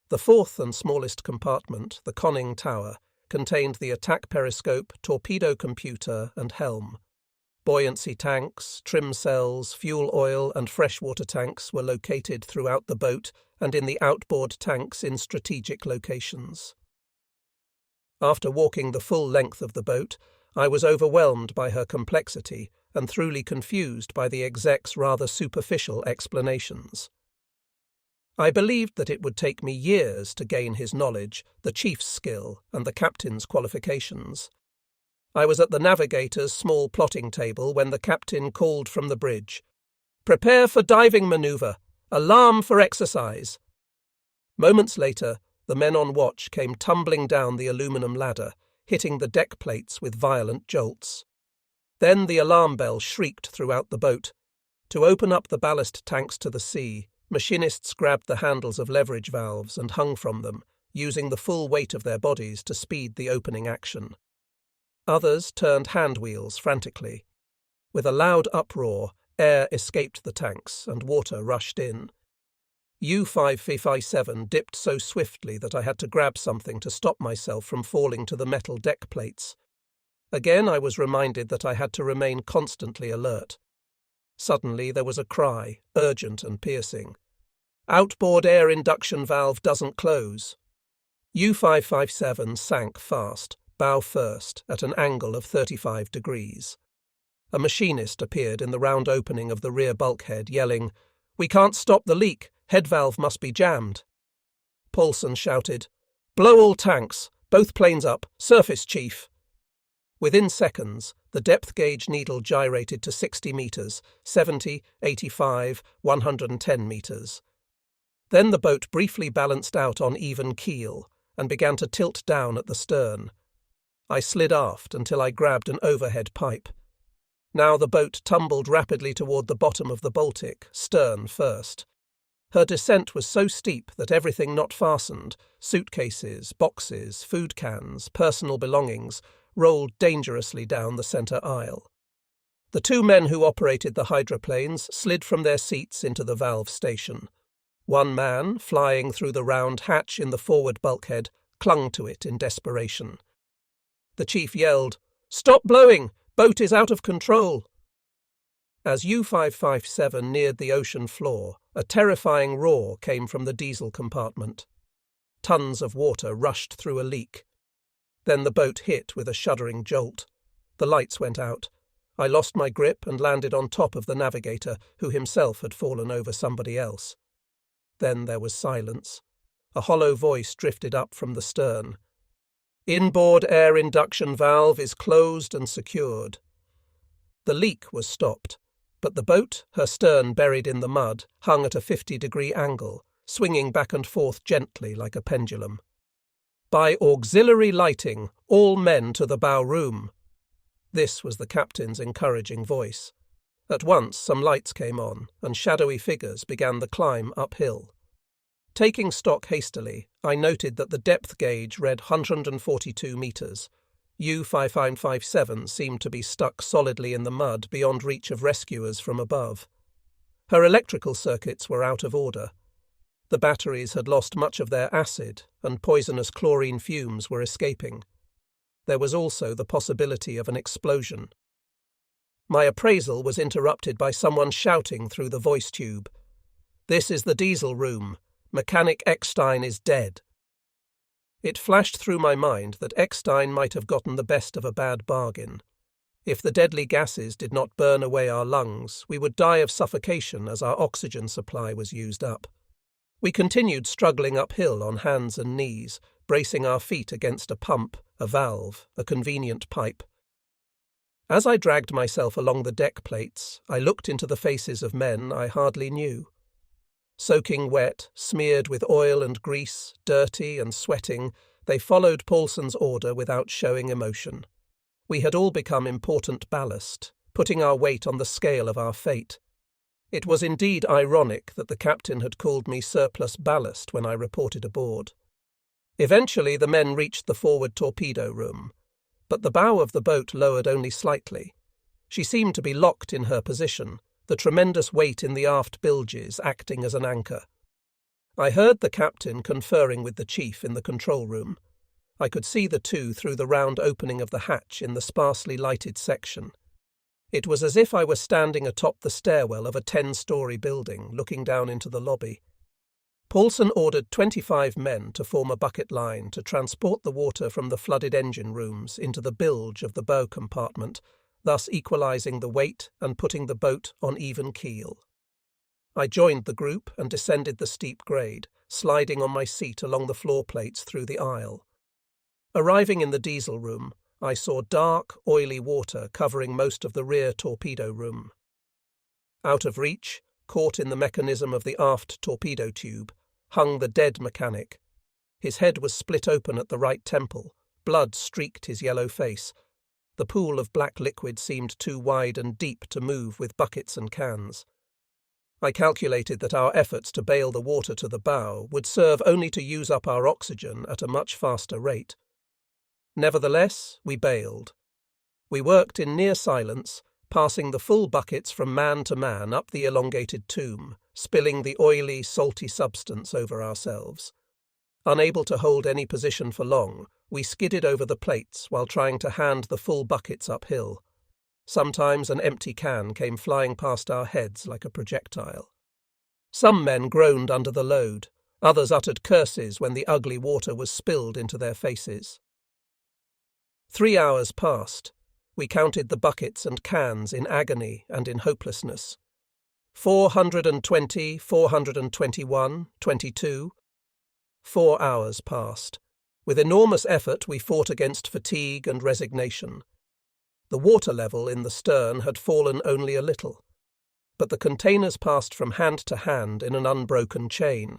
The 4th and smallest compartment, the conning tower, contained the attack periscope, torpedo computer and helm. Buoyancy tanks, trim cells, fuel oil and freshwater tanks were located throughout the boat and in the outboard tanks in strategic locations. After walking the full length of the boat, I was overwhelmed by her complexity and thoroughly confused by the exec's rather superficial explanations. I believed that it would take me years to gain his knowledge, the chief's skill, and the captain's qualifications. I was at the navigator's small plotting table when the captain called from the bridge, "Prepare for diving manoeuvre! Alarm for exercise!" Moments later, the men on watch came tumbling down the aluminum ladder, hitting the deck plates with violent jolts. Then the alarm bell shrieked throughout the boat. To open up the ballast tanks to the sea, machinists grabbed the handles of leverage valves and hung from them, using the full weight of their bodies to speed the opening action. Others turned hand wheels frantically. With a loud uproar, air escaped the tanks and water rushed in. U-557 dipped so swiftly that I had to grab something to stop myself from falling to the metal deck plates. Again I was reminded that I had to remain constantly alert. Suddenly there was a cry, urgent and piercing. "Outboard air induction valve doesn't close." U-557 sank fast, bow first, at an angle of 35 degrees. A machinist appeared in the round opening of the rear bulkhead, yelling, "We can't stop the leak. Head valve must be jammed." Paulson shouted, "Blow all tanks. Both planes up. Surface, Chief." Within seconds, the depth gauge needle gyrated to 60 metres, 70, 85, 110 metres. Then the boat briefly balanced out on even keel and began to tilt down at the stern. I slid aft until I grabbed an overhead pipe. Now the boat tumbled rapidly toward the bottom of the Baltic, stern first. Her descent was so steep that everything not fastened, suitcases, boxes, food cans, personal belongings, rolled dangerously down the centre aisle. The 2 men who operated the hydroplanes slid from their seats into the valve station. One man, flying through the round hatch in the forward bulkhead, clung to it in desperation. The chief yelled, "Stop blowing! Boat is out of control!" As U-557 neared the ocean floor, a terrifying roar came from the diesel compartment. Tons of water rushed through a leak. Then the boat hit with a shuddering jolt. The lights went out. I lost my grip and landed on top of the navigator, who himself had fallen over somebody else. Then there was silence. A hollow voice drifted up from the stern. "Inboard air induction valve is closed and secured." The leak was stopped, but the boat, her stern buried in the mud, hung at a 50-degree angle, swinging back and forth gently like a pendulum. "By auxiliary lighting, all men to the bow room." This was the captain's encouraging voice. At once some lights came on, and shadowy figures began the climb uphill. Taking stock hastily, I noted that the depth gauge read 142 metres. U-557 seemed to be stuck solidly in the mud beyond reach of rescuers from above. Her electrical circuits were out of order. The batteries had lost much of their acid, and poisonous chlorine fumes were escaping. There was also the possibility of an explosion. My appraisal was interrupted by someone shouting through the voice tube, "This is the diesel room. Mechanic Eckstein is dead. It flashed through my mind that Eckstein might have gotten the best of a bad bargain. If the deadly gases did not burn away our lungs, we would die of suffocation as our oxygen supply was used up. We continued struggling uphill on hands and knees, bracing our feet against a pump, a valve, a convenient pipe. As I dragged myself along the deck plates, I looked into the faces of men I hardly knew. Soaking wet, smeared with oil and grease, dirty and sweating, they followed Paulson's order without showing emotion. We had all become important ballast, putting our weight on the scale of our fate. It was indeed ironic that the captain had called me surplus ballast when I reported aboard. Eventually the men reached the forward torpedo room, but the bow of the boat lowered only slightly. She seemed to be locked in her position, the tremendous weight in the aft bilges acting as an anchor. I heard the captain conferring with the chief in the control room. I could see the two through the round opening of the hatch in the sparsely lighted section. It was as if I were standing atop the stairwell of a 10-story building, looking down into the lobby. Paulson ordered 25 men to form a bucket line to transport the water from the flooded engine rooms into the bilge of the bow compartment, thus equalizing the weight and putting the boat on even keel. I joined the group and descended the steep grade, sliding on my seat along the floor plates through the aisle. Arriving in the diesel room, I saw dark, oily water covering most of the rear torpedo room. Out of reach, caught in the mechanism of the aft torpedo tube, hung the dead mechanic. His head was split open at the right temple, blood streaked his yellow face. The pool of black liquid seemed too wide and deep to move with buckets and cans. I calculated that our efforts to bail the water to the bow would serve only to use up our oxygen at a much faster rate. Nevertheless, we bailed. We worked in near silence, passing the full buckets from man to man up the elongated tomb, spilling the oily, salty substance over ourselves. Unable to hold any position for long, we skidded over the plates while trying to hand the full buckets uphill. Sometimes an empty can came flying past our heads like a projectile. Some men groaned under the load, others uttered curses when the ugly water was spilled into their faces. 3 hours passed. We counted the buckets and cans in agony and in hopelessness. 420, 421, 22. 4 hours passed. With enormous effort we fought against fatigue and resignation. The water level in the stern had fallen only a little, but the containers passed from hand to hand in an unbroken chain.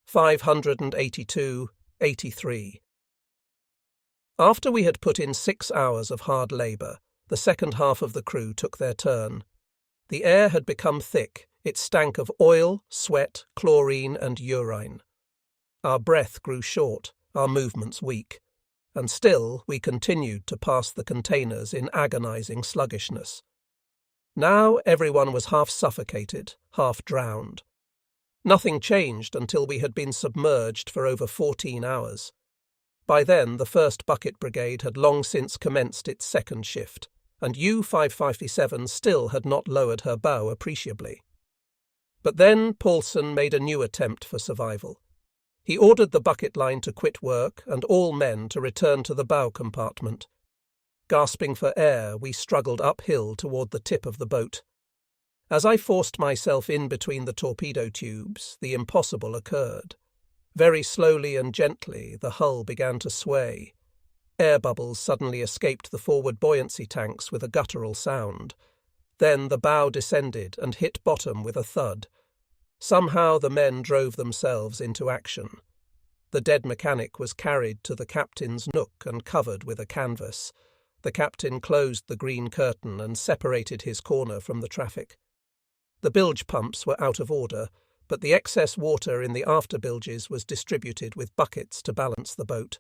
582, 83. After we had put in 6 hours of hard labour, the second half of the crew took their turn. The air had become thick. It stank of oil, sweat, chlorine and urine. Our breath grew short, our movements weak, and still we continued to pass the containers in agonising sluggishness. Now everyone was half suffocated, half drowned. Nothing changed until we had been submerged for over 14 hours. By then the 1st Bucket Brigade had long since commenced its second shift, and U-557 still had not lowered her bow appreciably. But then Paulson made a new attempt for survival. He ordered the bucket line to quit work and all men to return to the bow compartment. Gasping for air, we struggled uphill toward the tip of the boat. As I forced myself in between the torpedo tubes, the impossible occurred. Very slowly and gently, the hull began to sway. Air bubbles suddenly escaped the forward buoyancy tanks with a guttural sound. Then the bow descended and hit bottom with a thud. Somehow the men drove themselves into action. The dead mechanic was carried to the captain's nook and covered with a canvas. The captain closed the green curtain and separated his corner from the traffic. The bilge pumps were out of order, but the excess water in the after bilges was distributed with buckets to balance the boat.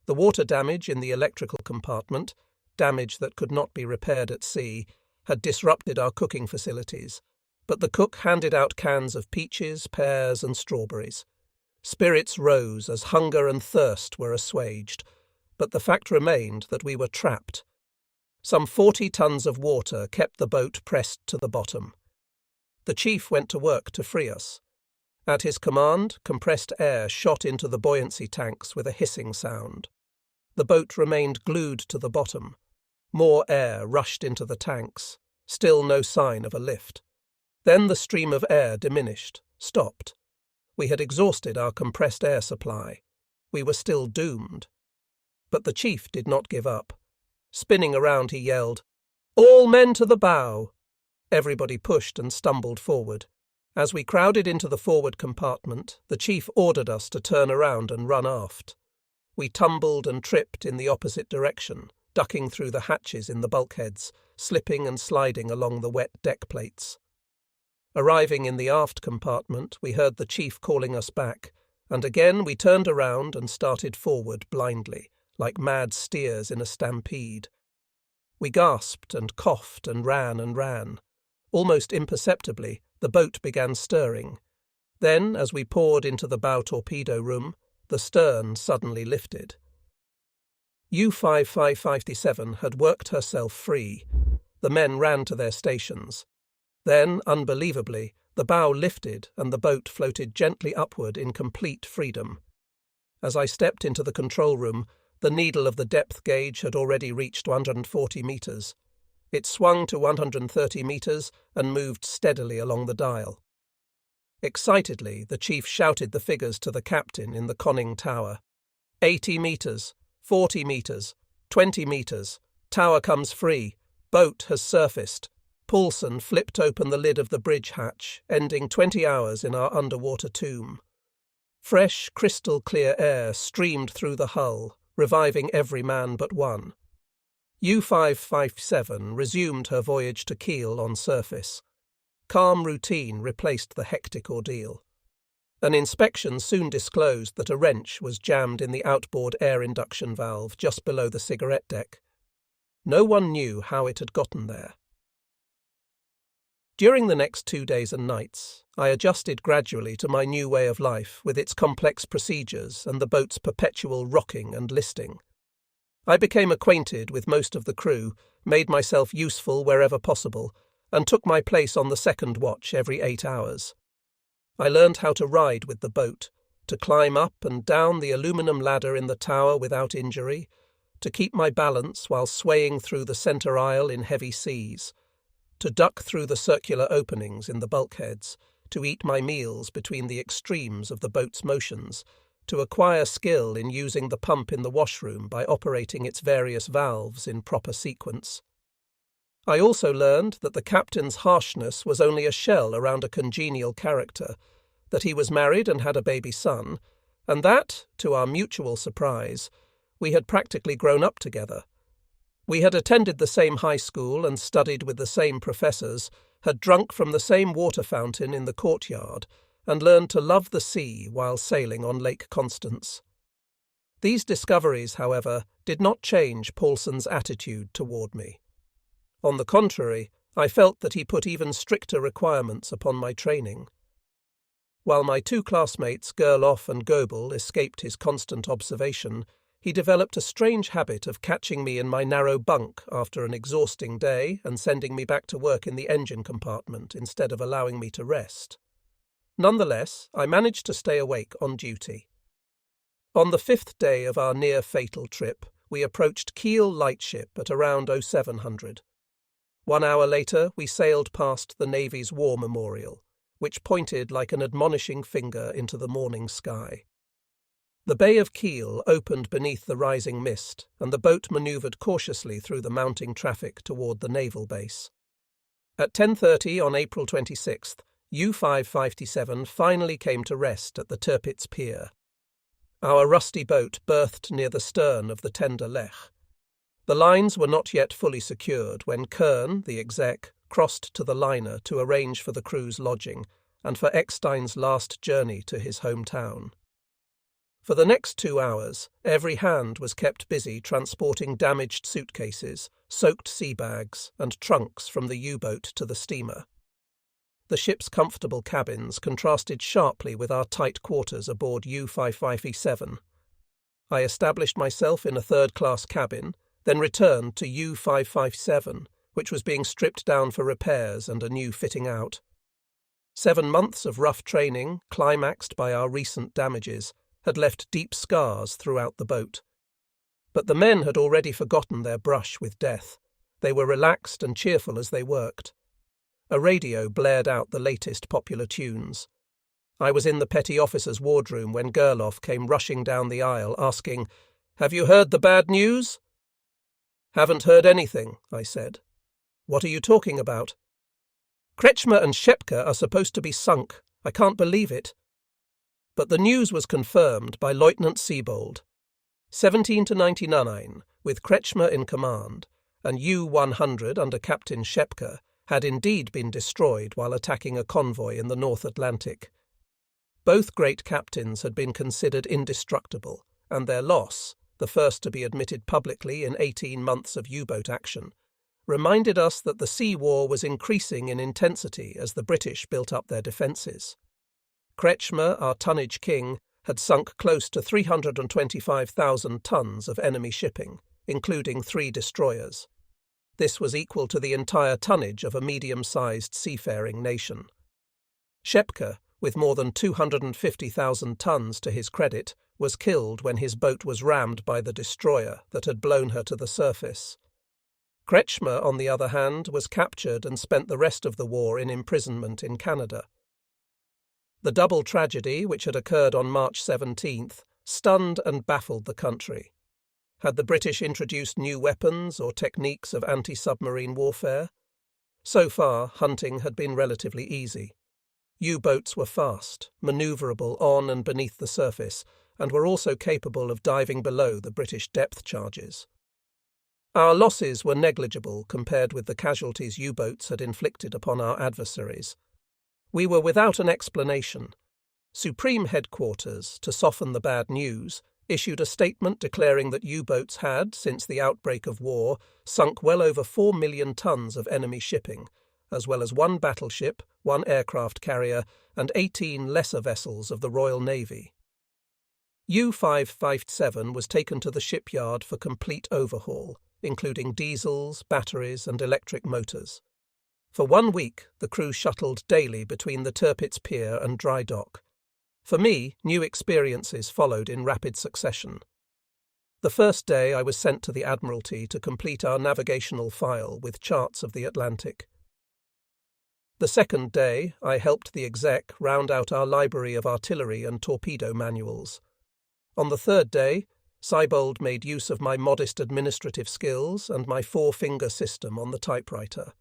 The water damage in the electrical compartment, damage that could not be repaired at sea, had disrupted our cooking facilities, but the cook handed out cans of peaches, pears and strawberries. Spirits rose as hunger and thirst were assuaged, but the fact remained that we were trapped. Some 40 tons of water kept the boat pressed to the bottom. The chief went to work to free us. At his command, compressed air shot into the buoyancy tanks with a hissing sound. The boat remained glued to the bottom. More air rushed into the tanks. Still no sign of a lift. Then the stream of air diminished, stopped. We had exhausted our compressed air supply. We were still doomed. But the chief did not give up. Spinning around, he yelled, "All men to the bow!" Everybody pushed and stumbled forward. As we crowded into the forward compartment, the chief ordered us to turn around and run aft. We tumbled and tripped in the opposite direction, ducking through the hatches in the bulkheads, slipping and sliding along the wet deck plates. Arriving in the aft compartment, we heard the chief calling us back, and again we turned around and started forward blindly, like mad steers in a stampede. We gasped and coughed and ran. Almost imperceptibly, the boat began stirring. Then, as we poured into the bow torpedo room, the stern suddenly lifted. U-5557 had worked herself free. The men ran to their stations. Then, unbelievably, the bow lifted and the boat floated gently upward in complete freedom. As I stepped into the control room, the needle of the depth gauge had already reached 140 meters. It swung to 130 meters and moved steadily along the dial. Excitedly, the chief shouted the figures to the captain in the conning tower. 80 meters, 40 meters, 20 meters. Tower comes free. Boat has surfaced. Paulson flipped open the lid of the bridge hatch, ending 20 hours in our underwater tomb. Fresh, crystal-clear air streamed through the hull, reviving every man but one. U-557 resumed her voyage to Kiel on surface. Calm routine replaced the hectic ordeal. An inspection soon disclosed that a wrench was jammed in the outboard air induction valve just below the cigarette deck. No one knew how it had gotten there. During the next 2 days and nights, I adjusted gradually to my new way of life with its complex procedures and the boat's perpetual rocking and listing. I became acquainted with most of the crew, made myself useful wherever possible, and took my place on the second watch every 8 hours. I learned how to ride with the boat, to climb up and down the aluminum ladder in the tower without injury, to keep my balance while swaying through the centre aisle in heavy seas, to duck through the circular openings in the bulkheads, to eat my meals between the extremes of the boat's motions, to acquire skill in using the pump in the washroom by operating its various valves in proper sequence. I also learned that the captain's harshness was only a shell around a congenial character, that he was married and had a baby son, and that, to our mutual surprise, we had practically grown up together. We had attended the same high school and studied with the same professors, had drunk from the same water fountain in the courtyard, and learned to love the sea while sailing on Lake Constance. These discoveries, however, did not change Paulson's attitude toward me. On the contrary, I felt that he put even stricter requirements upon my training. While my two classmates, Gerloff and Goebel, escaped his constant observation, he developed a strange habit of catching me in my narrow bunk after an exhausting day and sending me back to work in the engine compartment instead of allowing me to rest. Nonetheless, I managed to stay awake on duty. On the 5th day of our near-fatal trip, we approached Kiel Lightship at around 0700. 1 hour later, we sailed past the Navy's War Memorial, which pointed like an admonishing finger into the morning sky. The Bay of Kiel opened beneath the rising mist, and the boat manoeuvred cautiously through the mounting traffic toward the naval base. At 10:30 on April 26th, U-557 finally came to rest at the Tirpitz Pier. Our rusty boat berthed near the stern of the tender Lech. The lines were not yet fully secured when Kern, the exec, crossed to the liner to arrange for the crew's lodging and for Eckstein's last journey to his hometown. For the next 2 hours, every hand was kept busy transporting damaged suitcases, soaked sea bags, and trunks from the U-boat to the steamer. The ship's comfortable cabins contrasted sharply with our tight quarters aboard U-557. I established myself in a third-class cabin, then returned to U-557, which was being stripped down for repairs and a new fitting out. 7 months of rough training, climaxed by our recent damages, had left deep scars throughout the boat. But the men had already forgotten their brush with death. They were relaxed and cheerful as they worked. A radio blared out the latest popular tunes. I was in the petty officer's wardroom when Gerloff came rushing down the aisle, asking, "Have you heard the bad news?" "Haven't heard anything," I said. "What are you talking about?" "Kretschmer and Schepke are supposed to be sunk. I can't believe it." But the news was confirmed by Lieutenant Siebold. 17-99, with Kretschmer in command, and U-100 under Captain Schepke, had indeed been destroyed while attacking a convoy in the North Atlantic. Both great captains had been considered indestructible, and their loss, the first to be admitted publicly in 18 months of U-boat action, reminded us that the sea war was increasing in intensity as the British built up their defences. Kretschmer, our tonnage king, had sunk close to 325,000 tons of enemy shipping, including 3 destroyers. This was equal to the entire tonnage of a medium-sized seafaring nation. Schepke, with more than 250,000 tons to his credit, was killed when his boat was rammed by the destroyer that had blown her to the surface. Kretschmer, on the other hand, was captured and spent the rest of the war in imprisonment in Canada. The double tragedy, which had occurred on March 17th, stunned and baffled the country. Had the British introduced new weapons or techniques of anti-submarine warfare? So far, hunting had been relatively easy. U-boats were fast, manoeuvrable on and beneath the surface, and were also capable of diving below the British depth charges. Our losses were negligible compared with the casualties U-boats had inflicted upon our adversaries. We were without an explanation. Supreme Headquarters, to soften the bad news, issued a statement declaring that U-boats had, since the outbreak of war, sunk well over 4 million tons of enemy shipping, as well as 1 battleship, 1 aircraft carrier, and 18 lesser vessels of the Royal Navy. U-557 was taken to the shipyard for complete overhaul, including diesels, batteries, and electric motors. For 1 week, the crew shuttled daily between the Tirpitz Pier and dry dock. For me, new experiences followed in rapid succession. The first day I was sent to the Admiralty to complete our navigational file with charts of the Atlantic. The second day, I helped the exec round out our library of artillery and torpedo manuals. On the third day, Siebold made use of my modest administrative skills and my 4-finger system on the typewriter.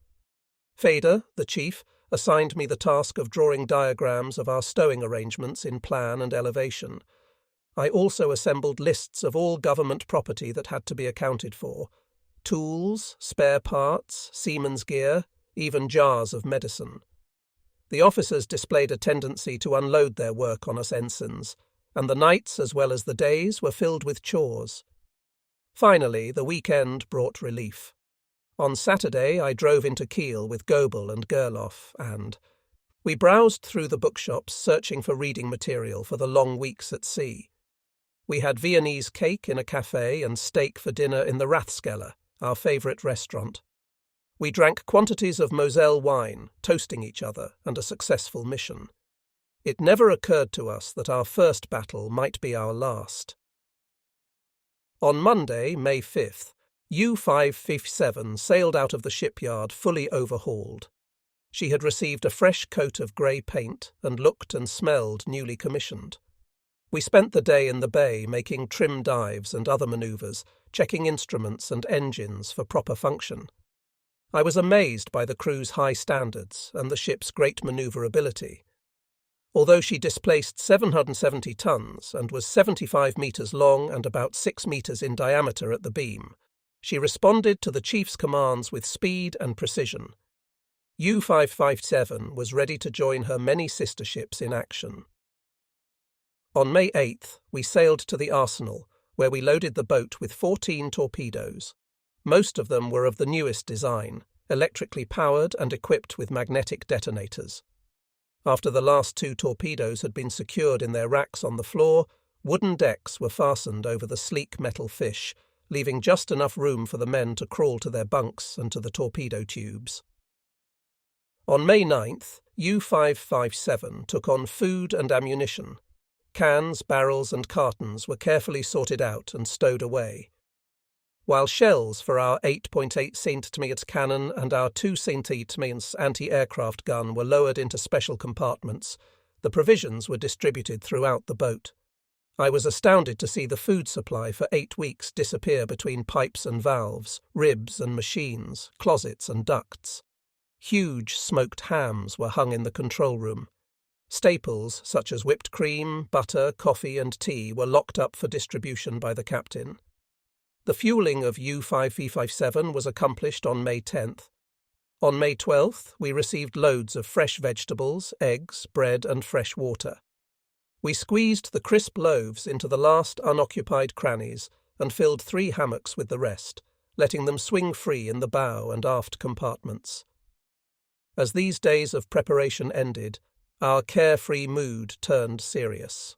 Fader, the chief, assigned me the task of drawing diagrams of our stowing arrangements in plan and elevation. I also assembled lists of all government property that had to be accounted for: tools, spare parts, seamen's gear, even jars of medicine. The officers displayed a tendency to unload their work on us ensigns, and the nights as well as the days were filled with chores. Finally, the weekend brought relief. On Saturday, I drove into Kiel with Goebel and Gerloff, and we browsed through the bookshops searching for reading material for the long weeks at sea. We had Viennese cake in a café and steak for dinner in the Rathskeller, our favourite restaurant. We drank quantities of Moselle wine, toasting each other, and a successful mission. It never occurred to us that our first battle might be our last. On Monday, May 5th, U-557 sailed out of the shipyard fully overhauled. She had received a fresh coat of grey paint and looked and smelled newly commissioned. We spent the day in the bay making trim dives and other manoeuvres, checking instruments and engines for proper function. I was amazed by the crew's high standards and the ship's great manoeuvrability. Although she displaced 770 tons and was 75 metres long and about 6 metres in diameter at the beam, she responded to the chief's commands with speed and precision. U-557 was ready to join her many sister ships in action. On May 8th, we sailed to the arsenal, where we loaded the boat with 14 torpedoes. Most of them were of the newest design, electrically powered and equipped with magnetic detonators. After the last 2 torpedoes had been secured in their racks on the floor, wooden decks were fastened over the sleek metal fish, leaving just enough room for the men to crawl to their bunks and to the torpedo tubes. On May 9th, U-557 took on food and ammunition. Cans, barrels and cartons were carefully sorted out and stowed away. While shells for our 8.8 cm cannon and our 2 cm anti-aircraft gun were lowered into special compartments, the provisions were distributed throughout the boat. I was astounded to see the food supply for 8 weeks disappear between pipes and valves, ribs and machines, closets and ducts. Huge smoked hams were hung in the control room. Staples such as whipped cream, butter, coffee and tea were locked up for distribution by the captain. The fueling of U-557 was accomplished on May 10th. On May 12th, we received loads of fresh vegetables, eggs, bread and fresh water. We squeezed the crisp loaves into the last unoccupied crannies and filled 3 hammocks with the rest, letting them swing free in the bow and aft compartments. As these days of preparation ended, our carefree mood turned serious.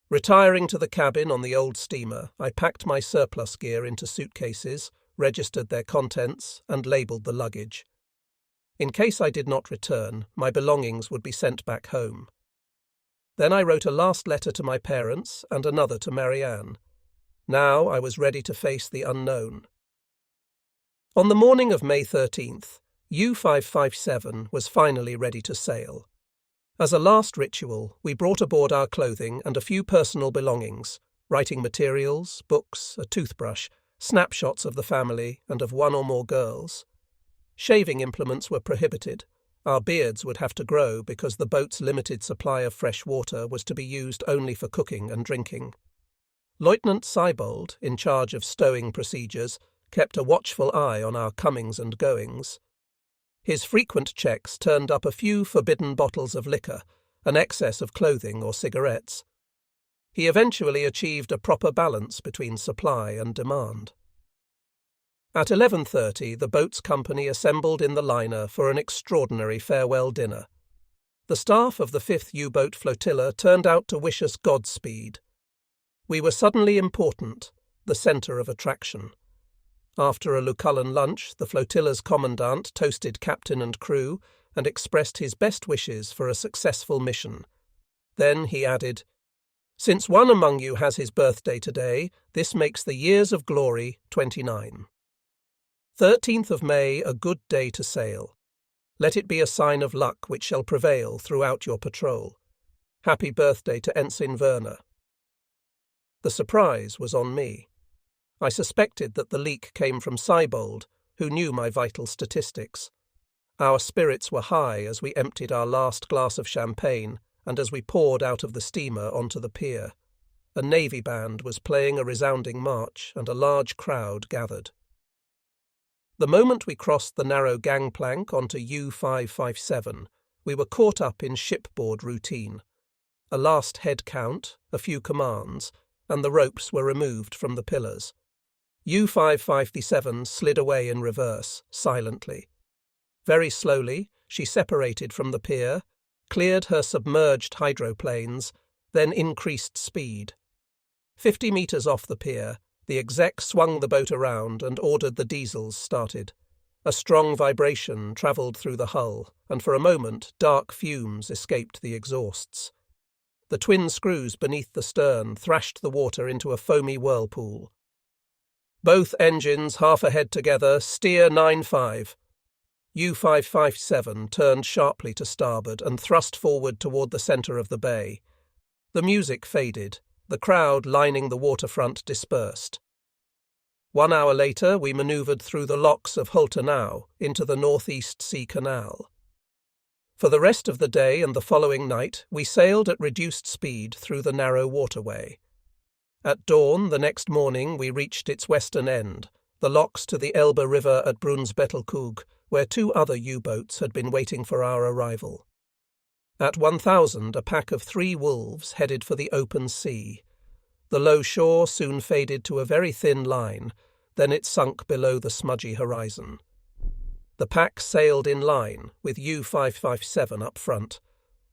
Retiring to the cabin on the old steamer, I packed my surplus gear into suitcases, registered their contents, and labelled the luggage. In case I did not return, my belongings would be sent back home. Then I wrote a last letter to my parents and another to Marianne. Now I was ready to face the unknown. On the morning of May 13th, U-557 was finally ready to sail. As a last ritual, we brought aboard our clothing and a few personal belongings, writing materials, books, a toothbrush, snapshots of the family and of 1 or more girls. Shaving implements were prohibited. Our beards would have to grow because the boat's limited supply of fresh water was to be used only for cooking and drinking. Lieutenant Seibold, in charge of stowing procedures, kept a watchful eye on our comings and goings. His frequent checks turned up a few forbidden bottles of liquor, an excess of clothing or cigarettes. He eventually achieved a proper balance between supply and demand. At 11:30, the boat's company assembled in the liner for an extraordinary farewell dinner. The staff of the 5th U-boat flotilla turned out to wish us Godspeed. We were suddenly important, the centre of attraction. After a Lucullan lunch, the flotilla's commandant toasted captain and crew and expressed his best wishes for a successful mission. Then he added, "Since one among you has his birthday today, this makes the years of glory 29. 13th of May, a good day to sail. Let it be a sign of luck which shall prevail throughout your patrol. Happy birthday to Ensign Werner." The surprise was on me. I suspected that the leak came from Seibold, who knew my vital statistics. Our spirits were high as we emptied our last glass of champagne and as we poured out of the steamer onto the pier. A navy band was playing a resounding march and a large crowd gathered. The moment we crossed the narrow gangplank onto U-557, we were caught up in shipboard routine. A last head count, a few commands, and the ropes were removed from the pillars. U-557 slid away in reverse, silently. Very slowly, she separated from the pier, cleared her submerged hydroplanes, then increased speed. 50 metres off the pier, the exec swung the boat around and ordered the diesels started. A strong vibration travelled through the hull, and for a moment dark fumes escaped the exhausts. The twin screws beneath the stern thrashed the water into a foamy whirlpool. "Both engines half ahead together, steer 9-5. U-557 turned sharply to starboard and thrust forward toward the centre of the bay. The music faded. The crowd lining the waterfront dispersed. 1 hour later, we manoeuvred through the locks of Holtenau into the Northeast Sea Canal. For the rest of the day and the following night, we sailed at reduced speed through the narrow waterway. At dawn the next morning we reached its western end, the locks to the Elbe River at Brunsbüttel, where 2 other U-boats had been waiting for our arrival. At 1,000 a pack of 3 wolves headed for the open sea. The low shore soon faded to a very thin line, then it sunk below the smudgy horizon. The pack sailed in line, with U-557 up front.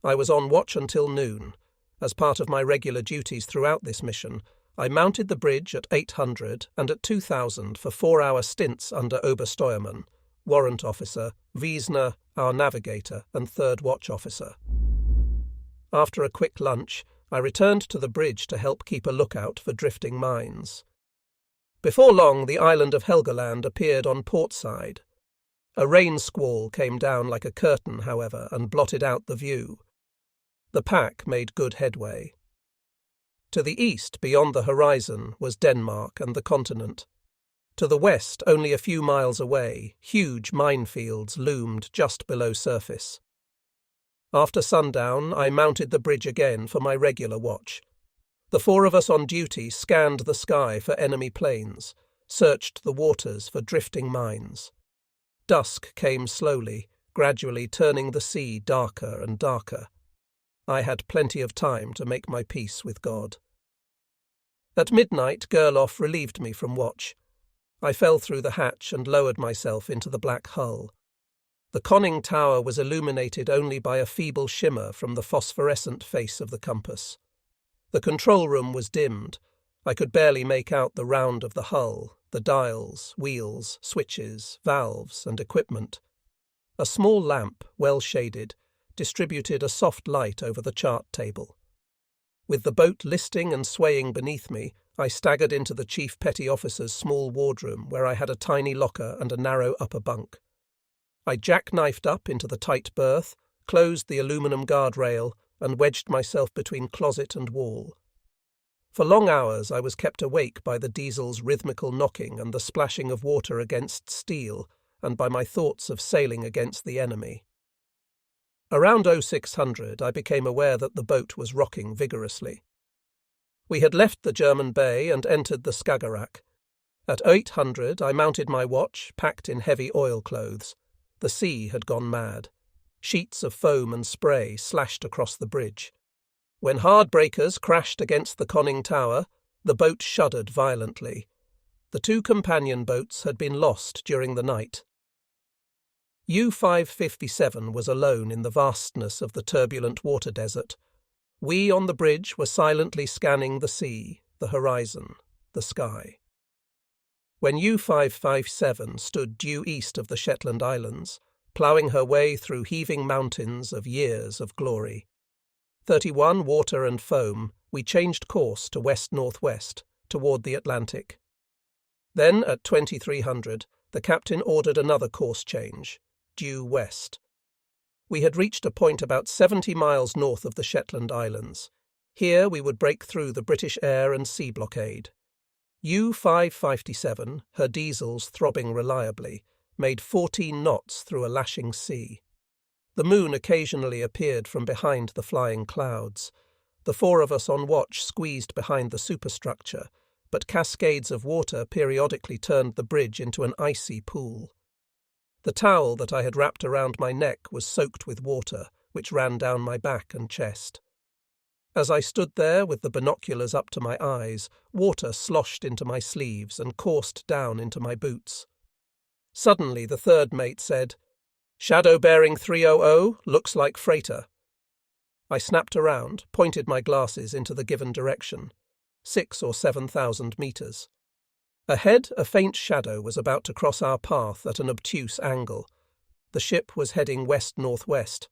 I was on watch until noon. As part of my regular duties throughout this mission, I mounted the bridge at 800 and at 2,000 for 4-hour stints under Obersteuermann, warrant officer, Wiesner, our navigator, and third watch officer. After a quick lunch, I returned to the bridge to help keep a lookout for drifting mines. Before long, the island of Helgoland appeared on port side. A rain squall came down like a curtain, however, and blotted out the view. The pack made good headway. To the east, beyond the horizon, was Denmark and the continent. To the west, only a few miles away, huge minefields loomed just below surface. After sundown, I mounted the bridge again for my regular watch. The four of us on duty scanned the sky for enemy planes, searched the waters for drifting mines. Dusk came slowly, gradually turning the sea darker and darker. I had plenty of time to make my peace with God. At midnight, Gerloff relieved me from watch. I fell through the hatch and lowered myself into the black hull. The conning tower was illuminated only by a feeble shimmer from the phosphorescent face of the compass. The control room was dimmed. I could barely make out the round of the hull, the dials, wheels, switches, valves, and equipment. A small lamp, well shaded, distributed a soft light over the chart table. With the boat listing and swaying beneath me, I staggered into the chief petty officer's small wardroom where I had a tiny locker and a narrow upper bunk. I jackknifed up into the tight berth, closed the aluminum guardrail, and wedged myself between closet and wall. For long hours I was kept awake by the diesel's rhythmical knocking and the splashing of water against steel, and by my thoughts of sailing against the enemy. Around 0600 I became aware that the boat was rocking vigorously. We had left the German bay and entered the Skagerrak. At 800 I mounted my watch, packed in heavy oilclothes. The sea had gone mad. Sheets of foam and spray slashed across the bridge. When hard breakers crashed against the conning tower, the boat shuddered violently. The two companion boats had been lost during the night. U-557 was alone in the vastness of the turbulent water desert. We on the bridge were silently scanning the sea, the horizon, the sky. When U-557 stood due east of the Shetland Islands, ploughing her way through heaving mountains of years of glory, 31 water and foam, we changed course to west-northwest, toward the Atlantic. Then, at 2300, the captain ordered another course change, due west. We had reached a point about 70 miles north of the Shetland Islands. Here we would break through the British air and sea blockade. U-557, her diesels throbbing reliably, made 14 knots through a lashing sea. The moon occasionally appeared from behind the flying clouds. The four of us on watch squeezed behind the superstructure, but cascades of water periodically turned the bridge into an icy pool. The towel that I had wrapped around my neck was soaked with water, which ran down my back and chest. As I stood there with the binoculars up to my eyes, water sloshed into my sleeves and coursed down into my boots. Suddenly the third mate said, "Shadow bearing 300, looks like freighter." I snapped around, pointed my glasses into the given direction, 6,000 or 7,000 meters. Ahead, a faint shadow was about to cross our path at an obtuse angle. The ship was heading west-northwest.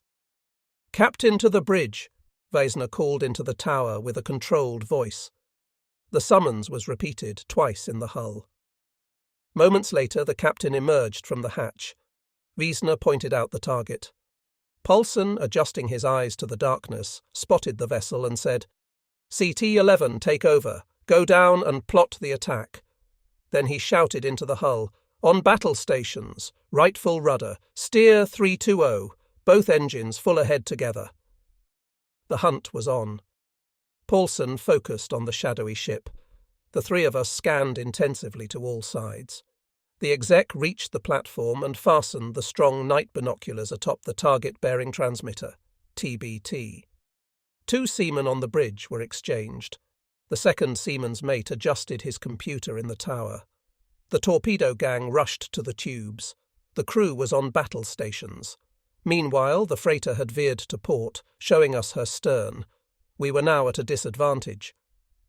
"Captain to the bridge," Wiesner called into the tower with a controlled voice. The summons was repeated twice in the hull. Moments later, the captain emerged from the hatch. Wiesner pointed out the target. Paulsen, adjusting his eyes to the darkness, spotted the vessel and said, "CT-11, take over. Go down and plot the attack." Then he shouted into the hull, "On battle stations, right full rudder, steer 320, both engines full ahead together." The hunt was on. Paulsen focused on the shadowy ship. The three of us scanned intensively to all sides. The exec reached the platform and fastened the strong night binoculars atop the target-bearing transmitter, TBT. Two seamen on the bridge were exchanged. The second seaman's mate adjusted his computer in the tower. The torpedo gang rushed to the tubes. The crew was on battle stations. Meanwhile, the freighter had veered to port, showing us her stern. We were now at a disadvantage.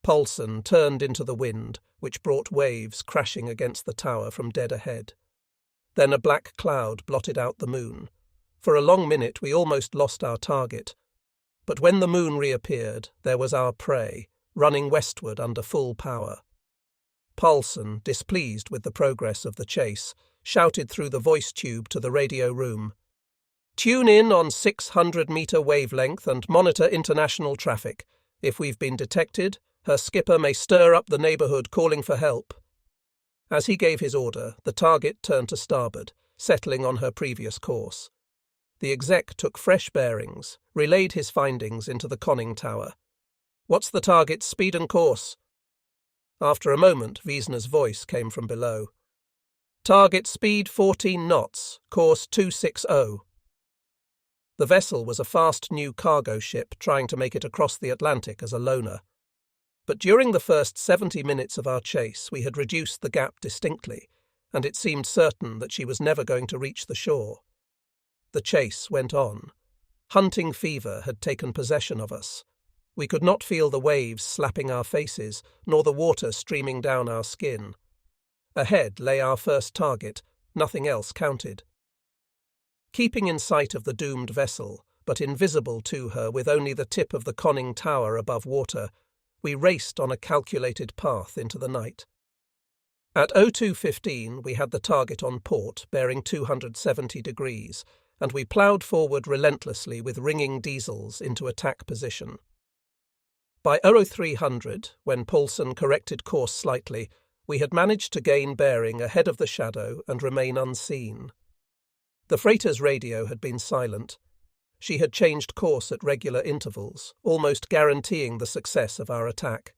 Paulsen turned into the wind, which brought waves crashing against the tower from dead ahead. Then a black cloud blotted out the moon. For a long minute we almost lost our target. But when the moon reappeared, there was our prey, running westward under full power. Paulson, displeased with the progress of the chase, shouted through the voice tube to the radio room, "Tune in on 600-meter wavelength and monitor international traffic. If we've been detected, her skipper may stir up the neighbourhood calling for help." As he gave his order, the target turned to starboard, settling on her previous course. The exec took fresh bearings, relayed his findings into the conning tower. "What's the target's speed and course?" After a moment, Wiesner's voice came from below. "Target speed 14 knots, course 260. The vessel was a fast new cargo ship trying to make it across the Atlantic as a loner. But during the first 70 minutes of our chase, we had reduced the gap distinctly, and it seemed certain that she was never going to reach the shore. The chase went on. Hunting fever had taken possession of us. We could not feel the waves slapping our faces, nor the water streaming down our skin. Ahead lay our first target, nothing else counted. Keeping in sight of the doomed vessel, but invisible to her with only the tip of the conning tower above water, we raced on a calculated path into the night. At 02:15 we had the target on port, bearing 270 degrees, and we ploughed forward relentlessly with ringing diesels into attack position. By 0300, when Paulson corrected course slightly, we had managed to gain bearing ahead of the shadow and remain unseen. The freighter's radio had been silent. She had changed course at regular intervals, almost guaranteeing the success of our attack.